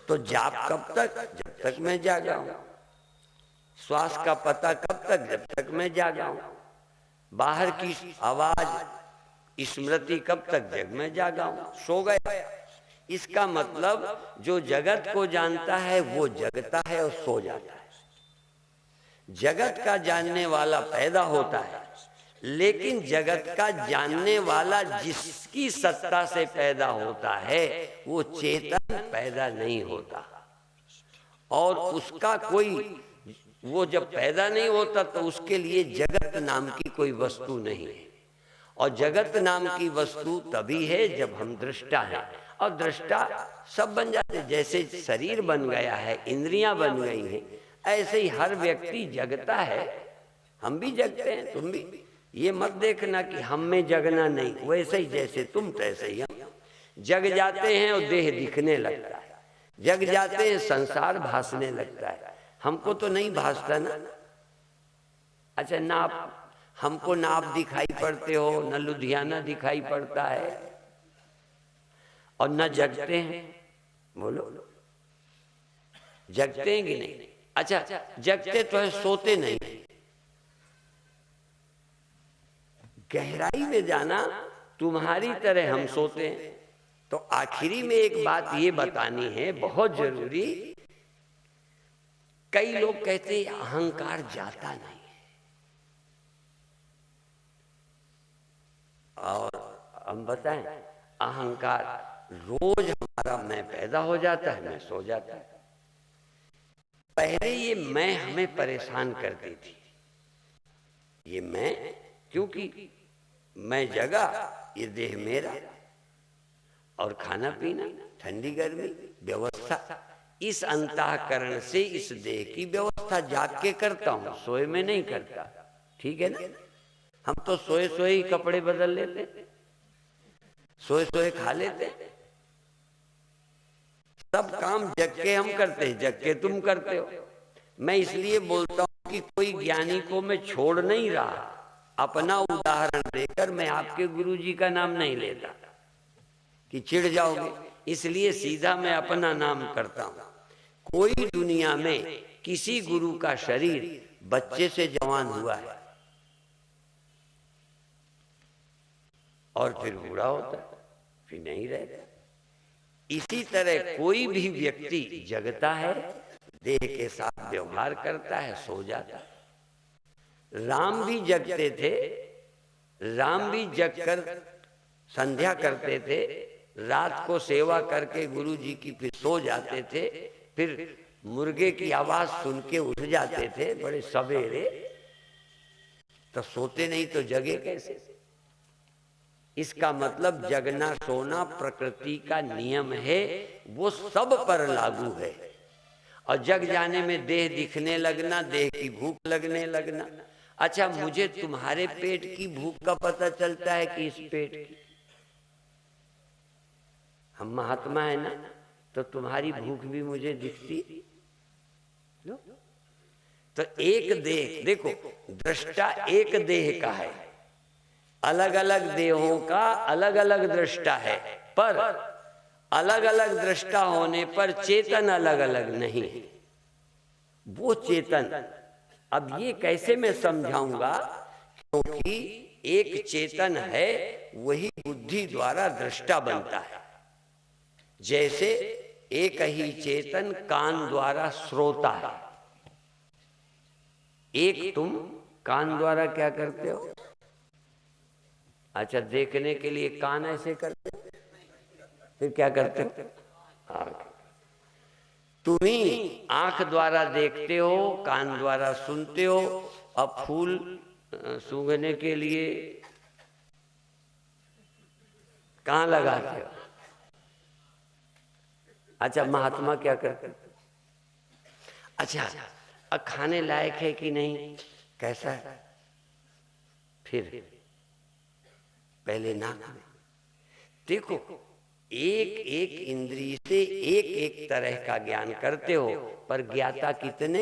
तो जाप कब तक? जब तक मैं जागा हूं। श्वास का पता कब तक? जब तक मैं जागा हूं। बाहर की आवाज स्मृति कब तक? जब मैं जागा हूं। सो गया, इसका मतलब जो जगत को जानता है वो जगता है और सो जाता है। जगत का जानने वाला पैदा होता है, लेकिन जगत का जानने वाला जिसकी सत्ता से पैदा होता है वो चेतन पैदा नहीं होता। और उसका कोई, वो जब पैदा नहीं होता तो उसके लिए जगत नाम की कोई वस्तु नहीं है। और जगत नाम की वस्तु तभी है जब हम दृष्टा हैं। और दृष्टा सब बन जाते, जैसे शरीर बन गया है, इंद्रियां बन गई हैं, ऐसे ही हर व्यक्ति जगता है। हम भी जगते हैं, तुम भी। ये मत देखना कि हम में जगना नहीं, वैसे ही जैसे तुम तैसे ही हम जग जाते हैं और देह दिखने लगता है, जग जाते हैं, संसार भासने लगता है। हमको तो नहीं भासता ना। अच्छा, ना हमको ना आप दिखाई पड़ते हो, न लुधियाना दिखाई पड़ता है, और न जगते हैं? बोलो, जगते हैं कि नहीं? अच्छा, जगते तो है, सोते नहीं। गहराई में जाना, तुम्हारी तरह हम सोते हैं। तो आखिरी में एक बात ये बतानी है, बहुत जरूरी। कई लोग कहते हैं अहंकार जाता नहीं है, और हम बताएं, अहंकार रोज हमारा मैं पैदा हो जाता है, मैं सो जाता है। पहले ये मैं हमें परेशान करती थी, ये मैं, क्योंकि मैं जगा, ये देह मेरा, और खाना पीना, ठंडी गर्मी, व्यवस्था, इस अंतःकरण से इस देह की व्यवस्था जाग के करता हूं, सोए में नहीं करता। ठीक है ना? हम तो सोए सोए ही कपड़े बदल लेते, सोए सोए खा लेते, सब काम जग के हम करते हैं, जग के तुम करते हो। मैं इसलिए बोलता हूं कि कोई ज्ञानी को मैं छोड़ नहीं रहा, अपना उदाहरण देकर मैं आपके गुरुजी का नाम नहीं लेता कि चिढ़ जाओगे, इसलिए सीधा मैं अपना नाम करता हूं। कोई दुनिया में किसी गुरु का शरीर बच्चे से जवान हुआ है और फिर बूढ़ा होता है, फिर नहीं रहता। इसी तरह कोई भी व्यक्ति जगता है, देह के साथ व्यवहार करता है, सो जाता है। राम भी जगते थे, राम भी जगकर संध्या करते थे, रात को सेवा करके गुरु जी की, फिर सो जाते थे, फिर मुर्गे की आवाज सुन के उठ जाते थे बड़े सवेरे। तो सोते नहीं तो जगे कैसे? इसका मतलब जगना सोना प्रकृति का नियम है, वो सब पर लागू है। और जग जाने में देह दिखने लगना, देह की भूख लगने लगना। अच्छा, मुझे तुम्हारे पेट की भूख का पता चलता है कि इस पेट की? हम महात्मा है ना, तो तुम्हारी भूख भी मुझे दिखती। तो एक देह, देखो, दृष्टा एक देह का है, अलग अलग देहों का अलग अलग दृष्टा है, पर अलग अलग दृष्टा होने पर चेतन अलग अलग नहीं है। वो चेतन, अब ये कैसे मैं समझाऊंगा, क्योंकि एक चेतन है, वही बुद्धि द्वारा दृष्टा बनता है। जैसे एक ही चेतन कान द्वारा श्रोता है। एक तुम कान द्वारा क्या करते हो? अच्छा, देखने के लिए कान ऐसे करते हो, फिर क्या करते हो? तुम ही आंख द्वारा देखते हो, कान द्वारा सुनते हो। अब फूल सूंघने के लिए कहाँ लगाते हो? अच्छा, महात्मा क्या करते? अच्छा, अब खाने लायक है कि नहीं, कैसा है? फिर पहले नाक में देखो, एक एक इंद्रिय से एक एक तरह का ज्ञान करते हो, पर ज्ञाता कितने?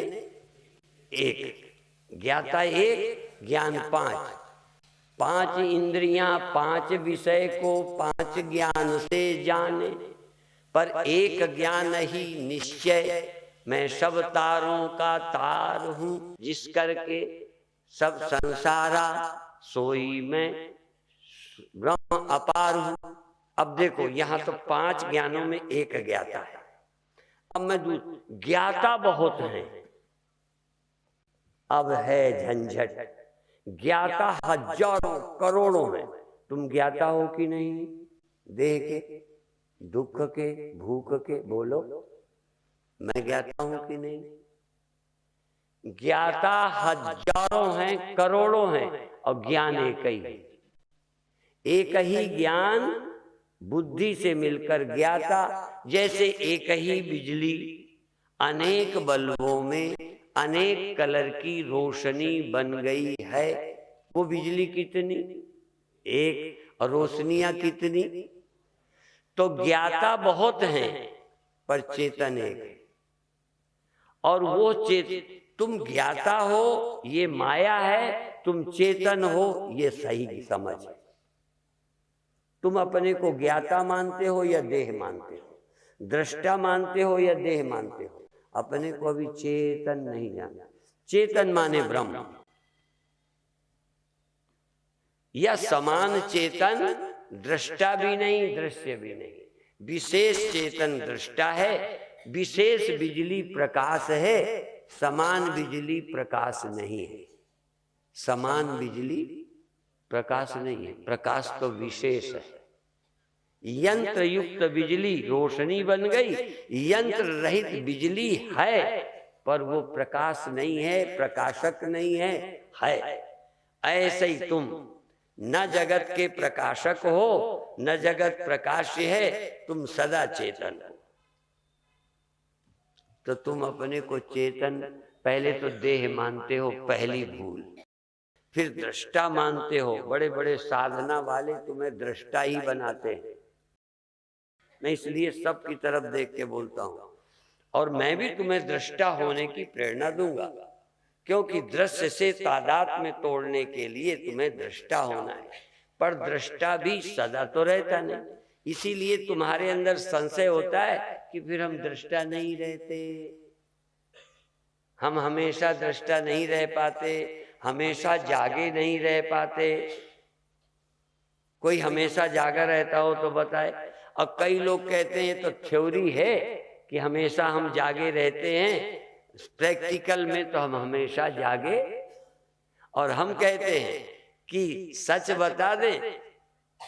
एक। ज्ञाता एक, ज्ञान पांच। पांच इंद्रियां पांच विषय को पांच ज्ञान से जाने, पर एक ज्ञान ही निश्चय। मैं सब तारों का तार हूं, जिस करके सब संसारा, सोई मैं ब्रह्म अपार हूं। अब देखो, यहां तो पांच ज्ञानों में एक ज्ञाता है। अब मैं ज्ञाता बहुत हैं, अब है झंझट। ज्ञाता हजारों करोड़ों हैं, तुम ज्ञाता हो कि नहीं? देह के, दुख के, भूख के, बोलो, मैं ज्ञाता हूं कि नहीं? ज्ञाता हजारों हैं, करोड़ों हैं, और ज्ञान एक ही है। एक ही ज्ञान बुद्धि से मिलकर ज्ञाता। जैसे एक ही बिजली अनेक बल्बों में अनेक कलर की रोशनी बन गई है। वो बिजली कितनी? एक। और रोशनियां कितनी? तो ज्ञाता बहुत हैं, पर चेतन एक। और वो तुम ज्ञाता हो, ये माया है, तुम चेतन हो, ये सही समझ। तुम अपने को ज्ञाता मानते हो या देह मानते हो, दृष्टा मानते हो या देह मानते हो? अपने को अभी चेतन नहीं जानते। चेतन माने ब्रह्म, या समान चेतन, दृष्टा भी नहीं दृश्य भी नहीं, विशेष चेतन दृष्टा है, विशेष बिजली प्रकाश है, समान बिजली प्रकाश नहीं है। समान बिजली प्रकाश नहीं है, प्रकाश तो विशेष है। यंत्र युक्त बिजली रोशनी बन गई, यंत्र रहित बिजली है पर वो प्रकाश नहीं है, प्रकाशक नहीं है, है। ऐसे ही तुम न जगत के प्रकाशक हो न जगत प्रकाश्य है, तुम सदा चेतन हो। तो तुम अपने को चेतन, पहले तो देह मानते हो, पहली भूल। फिर दृष्टा मानते हो, बड़े बड़े साधना वाले तुम्हें दृष्टा ही बनाते हैं। मैं इसलिए सबकी तरफ देख के बोलता हूं, और मैं भी तुम्हें दृष्टा होने की प्रेरणा दूंगा, क्योंकि दृश्य से तादाद में तोड़ने के लिए तुम्हें दृष्टा होना है। पर दृष्टा भी सदा तो रहता नहीं, इसीलिए तुम्हारे अंदर संशय होता है कि फिर हम दृष्टा नहीं रहते, हम हमेशा दृष्टा नहीं रह पाते, हमेशा जागे नहीं रह पाते। कोई हमेशा जागा रहता हो तो बताए। और कई लोग कहते हैं तो थ्योरी है कि हमेशा हम जागे रहते हैं, प्रैक्टिकल में तो हम हमेशा जागे। और हम कहते हैं कि सच बता दें,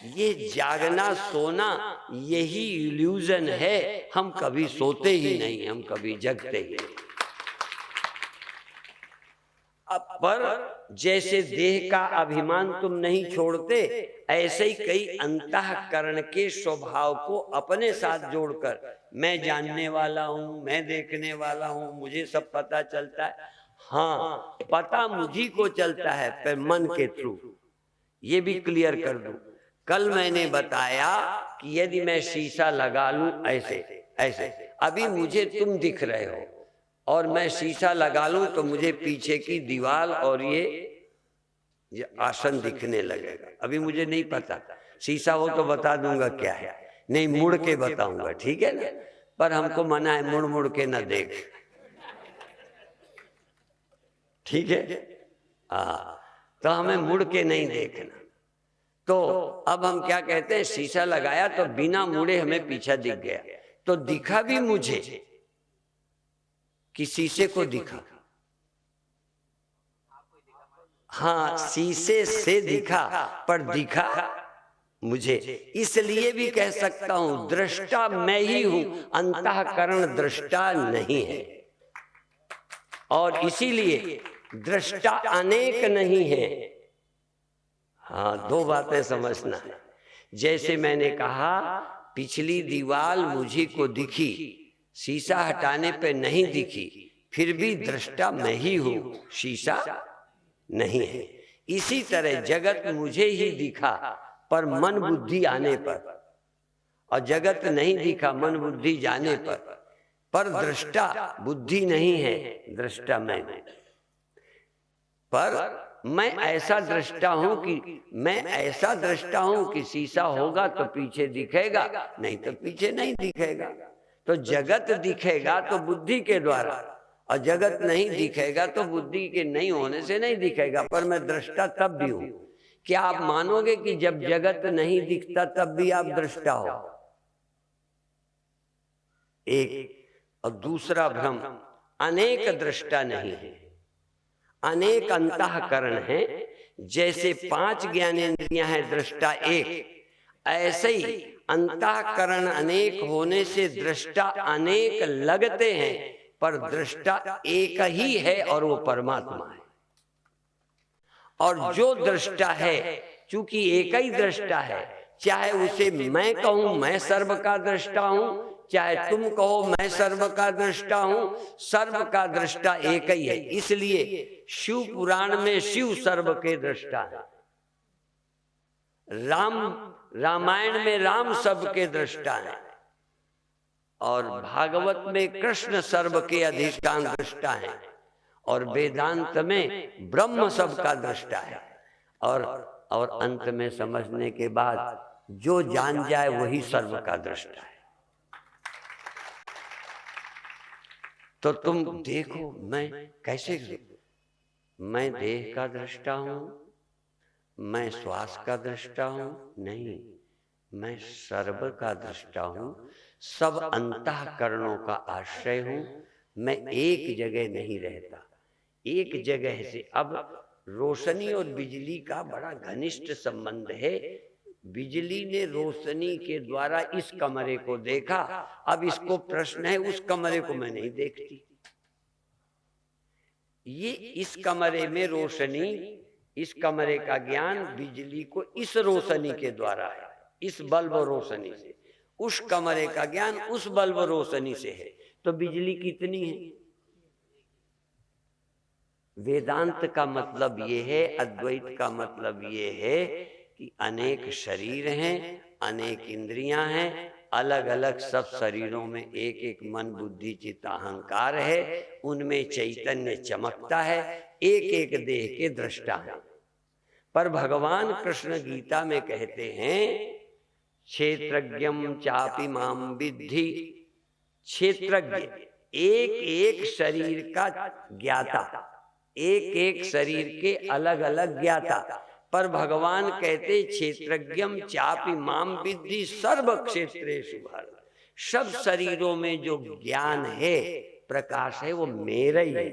ये जागना सोना यही इल्यूजन है, हम कभी सोते ही नहीं, हम कभी जगते ही नहीं। पर जैसे देह का अभिमान तुम नहीं छोड़ते, ऐसे ही कई अंतःकरण के स्वभाव को अपने साथ जोड़कर, मैं जानने वाला हूं, मैं देखने वाला हूं, मुझे सब पता चलता है। हाँ, पता मुझी को चलता है, पर मन के थ्रू। ये भी क्लियर कर दूं, कल मैंने बताया कि यदि मैं शीशा लगा लूं ऐसे ऐसे, अभी मुझे तुम दिख रहे हो, और मैं शीशा लगा लूं तो मुझे पीछे की दीवार और ये आसन दिखने लगेगा। अभी मुझे नहीं पता, शीशा हो तो बता दूंगा क्या है, नहीं मुड़ के बताऊंगा, ठीक है ना। पर हमको मना है मुड़ मुड़ के ना देख, ठीक है। तो हमें मुड़ के नहीं देखना। तो अब हम क्या कहते हैं, शीशा लगाया तो बिना मुड़े हमें पीछा दिख गया, तो दिखा भी मुझे कि शीशे को दिखा। हाँ, शीशे से दिखा, पर दिखा मुझे। इसलिए भी कह सकता हूं दृष्टा मैं ही हूं, अंतःकरण दृष्टा नहीं है। और इसीलिए दृष्टा अनेक नहीं है। हाँ, दो बातें समझना है। जैसे मैंने कहा, पिछली दीवार मुझी को दिखी, शीशा हटाने पे नहीं दिखी, फिर भी दृष्टा मैं ही हूं, शीशा नहीं है। इसी तरह जगत मुझे ही दिखा, पर मन बुद्धि आने पर, और जगत नहीं दिखा मन बुद्धि जाने पर दृष्टा बुद्धि नहीं है, दृष्टा मैं हूं। पर मैं ऐसा दृष्टा हूं कि शीशा होगा तो पीछे दिखेगा, नहीं तो पीछे नहीं दिखेगा। तो जगत दिखेगा तो बुद्धि के द्वारा, और जगत नहीं दिखेगा तो बुद्धि के नहीं होने से नहीं दिखेगा। पर मैं दृष्टा तब भी हूं। क्या आप मानोगे कि जब जगत नहीं दिखता तब भी आप दृष्टा हो? एक। और दूसरा भ्रम, अनेक दृष्टा नहीं है, अनेक अंतःकरण है। जैसे 5 ज्ञानेंद्रियां हैं, दृष्टा एक, ऐसे ही अंतःकरण अनेक होने से दृष्टा अनेक लगते हैं, पर दृष्टा एक ही है और वो परमात्मा है। और जो दृष्टा है, चूंकि एक ही दृष्टा है, चाहे उसे मैं कहूं मैं सर्व का दृष्टा हूं, चाहे तुम कहो मैं सर्व का दृष्टा हूं, सर्व का दृष्टा एक ही है। इसलिए शिव पुराण में शिव सर्व के दृष्टा है, रामायण में राम सबके दृष्टा है, और भागवत में कृष्ण सर्व के अधिष्ठान दृष्टा है, और वेदांत में ब्रह्म सबका दृष्टा है। और अंत में समझने के बाद जो जान जाए वही सर्व का दृष्टा है। तो तुम देखो मैं कैसे, मैं देह का दृष्टा हूं, मैं श्वास का दृष्टा हूं, नहीं, मैं सर्व का दृष्टा हूं, सब अंतःकरणों का आश्रय हूं। मैं एक जगह नहीं रहता, एक जगह से। अब रोशनी और बिजली का बड़ा घनिष्ठ संबंध है। बिजली ने रोशनी के द्वारा इस कमरे को देखा, अब इसको प्रश्न है उस कमरे को मैं नहीं देखती। ये इस कमरे में रोशनी, इस कमरे का ज्ञान बिजली को इस रोशनी के द्वारा है, इस बल्ब रोशनी से। उस कमरे का ज्ञान उस बल्ब रोशनी से है। तो बिजली कितनी है? वेदांत का मतलब ये है, अद्वैत का मतलब ये है कि अनेक शरीर हैं, अनेक इंद्रियां हैं, अलग अलग सब शरीरों में एक एक मन बुद्धि चित्त अहंकार है, उनमें चैतन्य चमकता है, एक एक देह के दृष्टा है। पर भगवान कृष्ण गीता में कहते हैं क्षेत्रज्ञम चापि माम विद्धि। क्षेत्रज्ञ एक एक शरीर का ज्ञाता, एक एक शरीर के अलग अलग ज्ञाता। पर भगवान कहते क्षेत्रज्ञम चापि माम विद्धि सर्व क्षेत्रेषु भारत। सब शरीरों में जो ज्ञान है, प्रकाश है, वो मेरा ही है।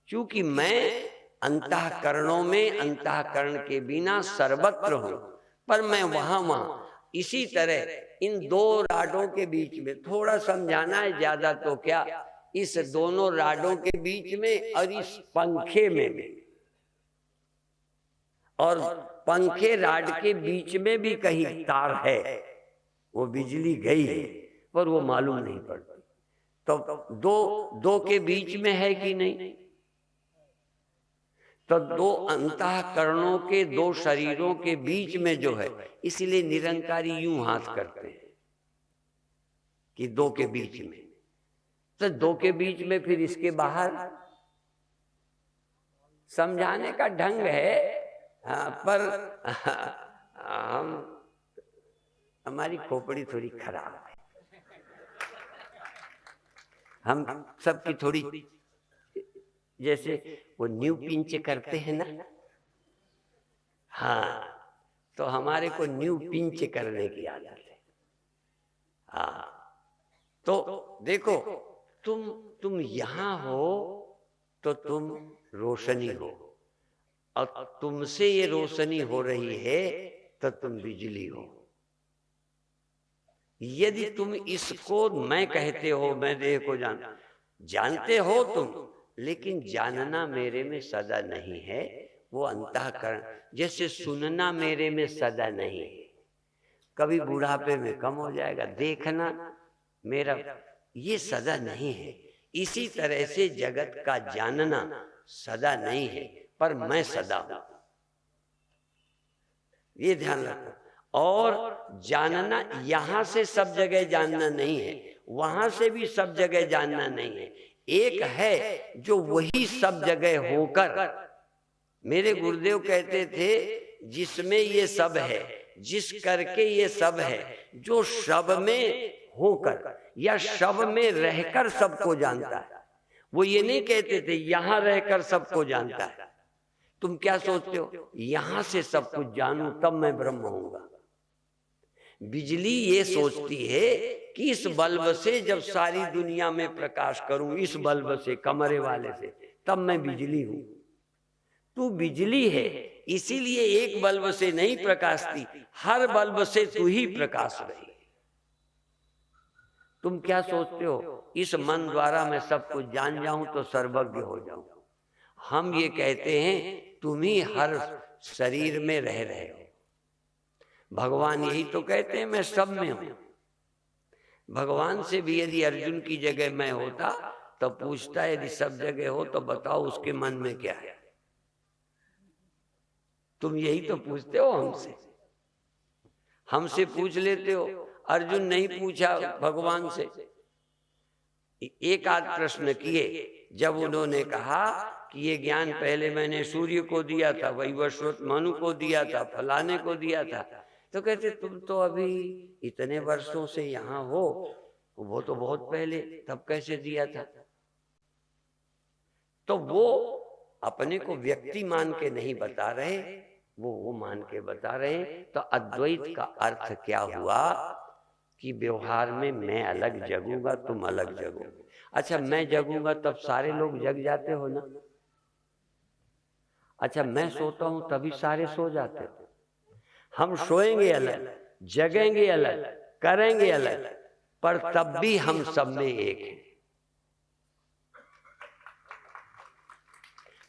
क्योंकि मैं अंतःकरणों में, अंतःकरण के बिना सर्वत्र हूं, पर मैं वहां। इसी तरह इन दो राडों के बीच में थोड़ा समझाना है, ज्यादा तो क्या, इस दोनों राडों के बीच में और इस पंखे में भी, और पंखे राड के बीच में भी कहीं तार है, वो बिजली गई है पर वो मालूम नहीं पड़ती। तो दो के बीच में है कि नहीं? तो दो अंतःकरणों के, दो शरीरों के बीच में जो है, इसलिए निरंकारी यूं हाथ करते हैं कि दो के बीच में। तो दो के बीच में फिर इसके बाहर समझाने का ढंग है। हाँ, पर हमारी खोपड़ी थोड़ी खराब है, हम सबकी थोड़ी, जैसे वो न्यू पिंच करते हैं ना, हाँ, तो हमारे को न्यू पिंच करने की आदत है। हाँ, तो देखो, तुम यहां हो तो तुम रोशनी हो, और तुमसे ये रोशनी हो रही है तो तुम बिजली हो। यदि तुम इसको मैं कहते हो, मैं देह को जानते हो तुम, लेकिन जानना मेरे में सदा नहीं है, वो अंतःकरण। जैसे सुनना मेरे में सदा नहीं है, कभी बुढ़ापे में कम हो जाएगा, देखना मेरा ये सदा नहीं है। इसी तरह से जगत का जानना सदा नहीं है, पर मैं सदा हूं, ये ध्यान रखो। और जानना यहां से सब जगह जानना नहीं है, वहां से भी सब जगह जानना नहीं है। एक है जो वही सब जगह होकर, मेरे गुरुदेव कहते थे, जिसमें ये सब है, जिस करके ये सब है, जो सब में होकर या सब में रहकर सबको जानता है। वो ये नहीं कहते थे यहां रहकर सबको जानता है। तुम क्या सोचते हो, यहां से सब कुछ जानूं तब मैं ब्रह्म होऊंगा? बिजली ये सोचती है कि इस बल्ब से जब सारी दुनिया में प्रकाश करूं, इस बल्ब से, कमरे वाले से, तब मैं बिजली हूं। तू बिजली है, इसीलिए एक बल्ब से नहीं प्रकाशती, हर बल्ब से तू ही प्रकाश रही। तुम क्या सोचते हो, इस मन द्वारा मैं सब कुछ जान जाऊं तो सर्वज्ञ हो जाऊं? हम ये कहते हैं तुम ही हर शरीर में रह रहे हो। भगवान यही तो कहते हैं मैं सब में हूं। भगवान से भी यदि अर्जुन की जगह मैं होता तो पूछता, यदि सब जगह हो तो बताओ उसके मन में क्या है? तुम यही तो पूछते हो हमसे, हमसे पूछ लेते हो। अर्जुन नहीं पूछा भगवान से। एक आध प्रश्न किए, जब उन्होंने कहा कि ये ज्ञान पहले मैंने सूर्य को दिया था, वैवस्वत मनु को दिया था, फलाने को दिया था, तो कहते तुम तो अभी इतने वर्षों से यहाँ हो, वो तो बहुत पहले, तब कैसे दिया था? तो वो अपने को व्यक्ति मान के नहीं बता रहे, वो मान के बता रहे। तो अद्वैत का अर्थ क्या हुआ कि व्यवहार में मैं अलग जगूंगा, तुम अलग जगोगे। अच्छा, मैं जगूंगा तब सारे लोग जग जाते हो ना। अच्छा, मैं सोता हूं तभी सारे सो जाते हो। हम सोएंगे अलग, जगेंगे अलग, करेंगे अलग, पर तब भी हम सब में एक हैं।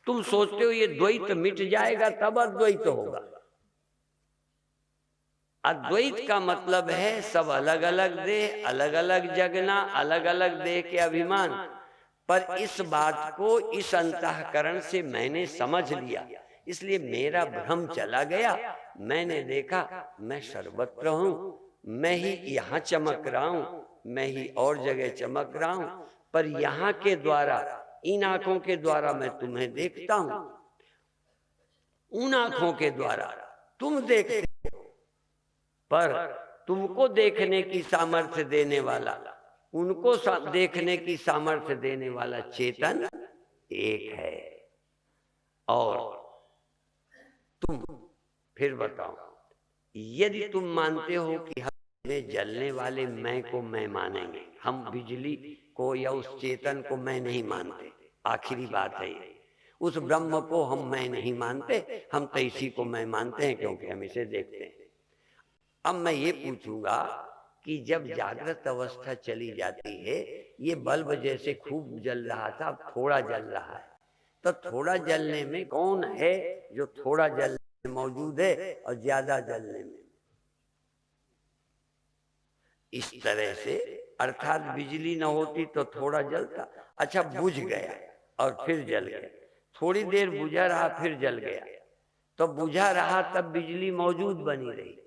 तुम सोचते हो ये द्वैत मिट जाएगा तब अद्वैत होगा। अद्वैत का मतलब है सब अलग अलग देह, अलग अलग जगना, अलग अलग देह के अभिमान। पर इस बात को इस अंतःकरण से मैंने समझ लिया, इसलिए मेरा भ्रम चला गया। मैंने देखा मैं सर्वत्र हूं, मैं ही यहाँ चमक रहा हूं, मैं ही और जगह चमक रहा हूं, पर यहाँ के द्वारा, इन आंखों के द्वारा मैं तुम्हें देखता हूं, उन आंखों के द्वारा तुम देखते हो, पर तुमको देखने की सामर्थ्य देने वाला, उनको देखने की सामर्थ्य देने वाला चेतन एक है। और तुम फिर बताओ, यदि तुम मानते हो कि हम जलने वाले मैं को मैं मानेंगे, हम बिजली को या उस चेतन को मैं नहीं मानते, आखिरी बात है ये। उस ब्रह्म को हम मैं नहीं मानते, हम तो इसी को मैं मानते हैं, क्योंकि हम इसे देखते हैं। अब मैं ये पूछूंगा कि जब जागृत अवस्था चली जाती है, ये बल्ब जैसे खूब जल रहा था, अब थोड़ा जल रहा है, तो थोड़ा जलने में कौन है जो थोड़ा जलने में मौजूद है और ज्यादा जलने में? इस तरह से, अर्थात बिजली न होती तो थोड़ा जलता, अच्छा बुझ गया और फिर जल गया, थोड़ी देर बुझा रहा फिर जल गया, तो बुझा रहा तब बिजली मौजूद बनी रही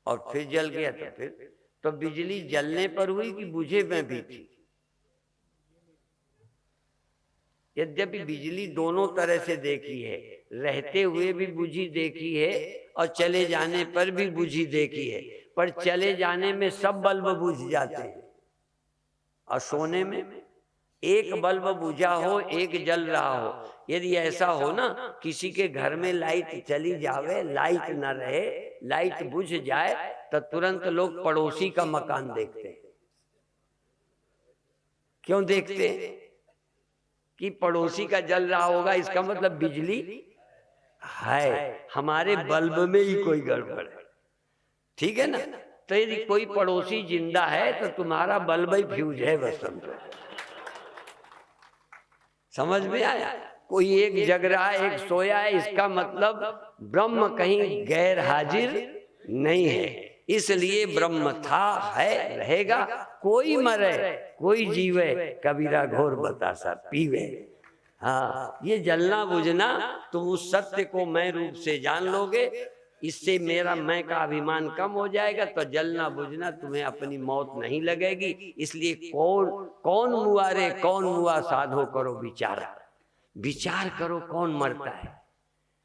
और फिर जल गया, तो फिर तो बिजली जलने पर हुई कि बुझे में भी थी? यद्यपि बिजली दोनों तरह से देखी है, रहते हुए भी बुझी देखी है और चले जाने पर भी बुझी देखी है, पर चले जाने में सब बल्ब बुझ जाते हैं और सोने में एक बल्ब बुझा हो, एक जल रहा हो। यदि ऐसा हो ना, किसी के घर में लाइट चली जावे, लाइट न रहे, लाइट बुझ जाए, तो तुरंत लोग पड़ोसी का मकान देखते हैं। क्यों देखते हैं? कि पड़ोसी का जल रहा होगा, इसका मतलब बिजली है, हमारे बल्ब में ही कोई गड़बड़ है। ठीक है ना? तो यदि कोई पड़ोसी जिंदा है तो तुम्हारा बल्ब ही फ्यूज है, बस समझो। समझ में आया? कोई एक जग रहा है, एक सोया है, इसका मतलब ब्रह्म कहीं गैर हाजिर नहीं है। इसलिए ब्रह्म था, है, रहेगा। कोई मरे कोई जीवे, कबीरा घोर बतासा पीवे। हाँ, ये जलना बुझना तुम उस सत्य को मैं रूप से जान लोगे, इससे मेरा मैं का अभिमान कम हो जाएगा, तो जलना बुझना तुम्हें अपनी मौत नहीं लगेगी। इसलिए कौन मुआ रे कौन मुआ, साधो करो विचार, विचार करो कौन मरता है।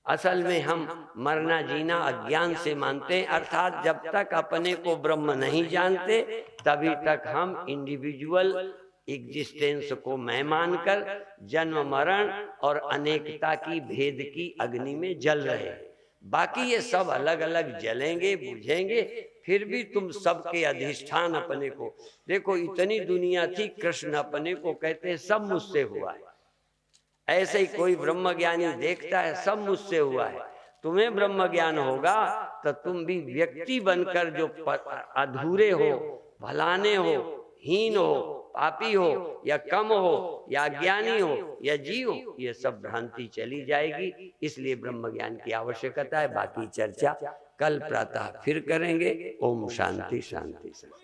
असल में हम मरना जीना अज्ञान से मानते हैं, अर्थात जब तक अपने को ब्रह्म नहीं जानते तभी तक हम इंडिविजुअल एग्जिस्टेंस को मैं मानकर जन्म मरण और अनेकता की भेद की अग्नि में जल रहे हैं। बाकी ये सब अलग अलग जलेंगे बुझेंगे, फिर भी तुम सबके अधिष्ठान अपने को देखो। इतनी दुनिया थी, कृष्ण अपने को कहते हैं सब मुझसे हुआ है। ऐसे ही कोई ब्रह्म ज्ञानी देखता है, सब मुझसे हुआ है। तुम्हें ब्रह्म ज्ञान होगा तो तुम भी व्यक्ति बनकर जो अधूरे हो, भलाने हो, हीन हो, पापी हो या कम हो या ज्ञानी हो या जीव हो, ये सब भ्रांति चली जाएगी। इसलिए ब्रह्म ज्ञान की आवश्यकता है। बाकी चर्चा कल प्रातः फिर करेंगे। ओम शांति शांति शांति।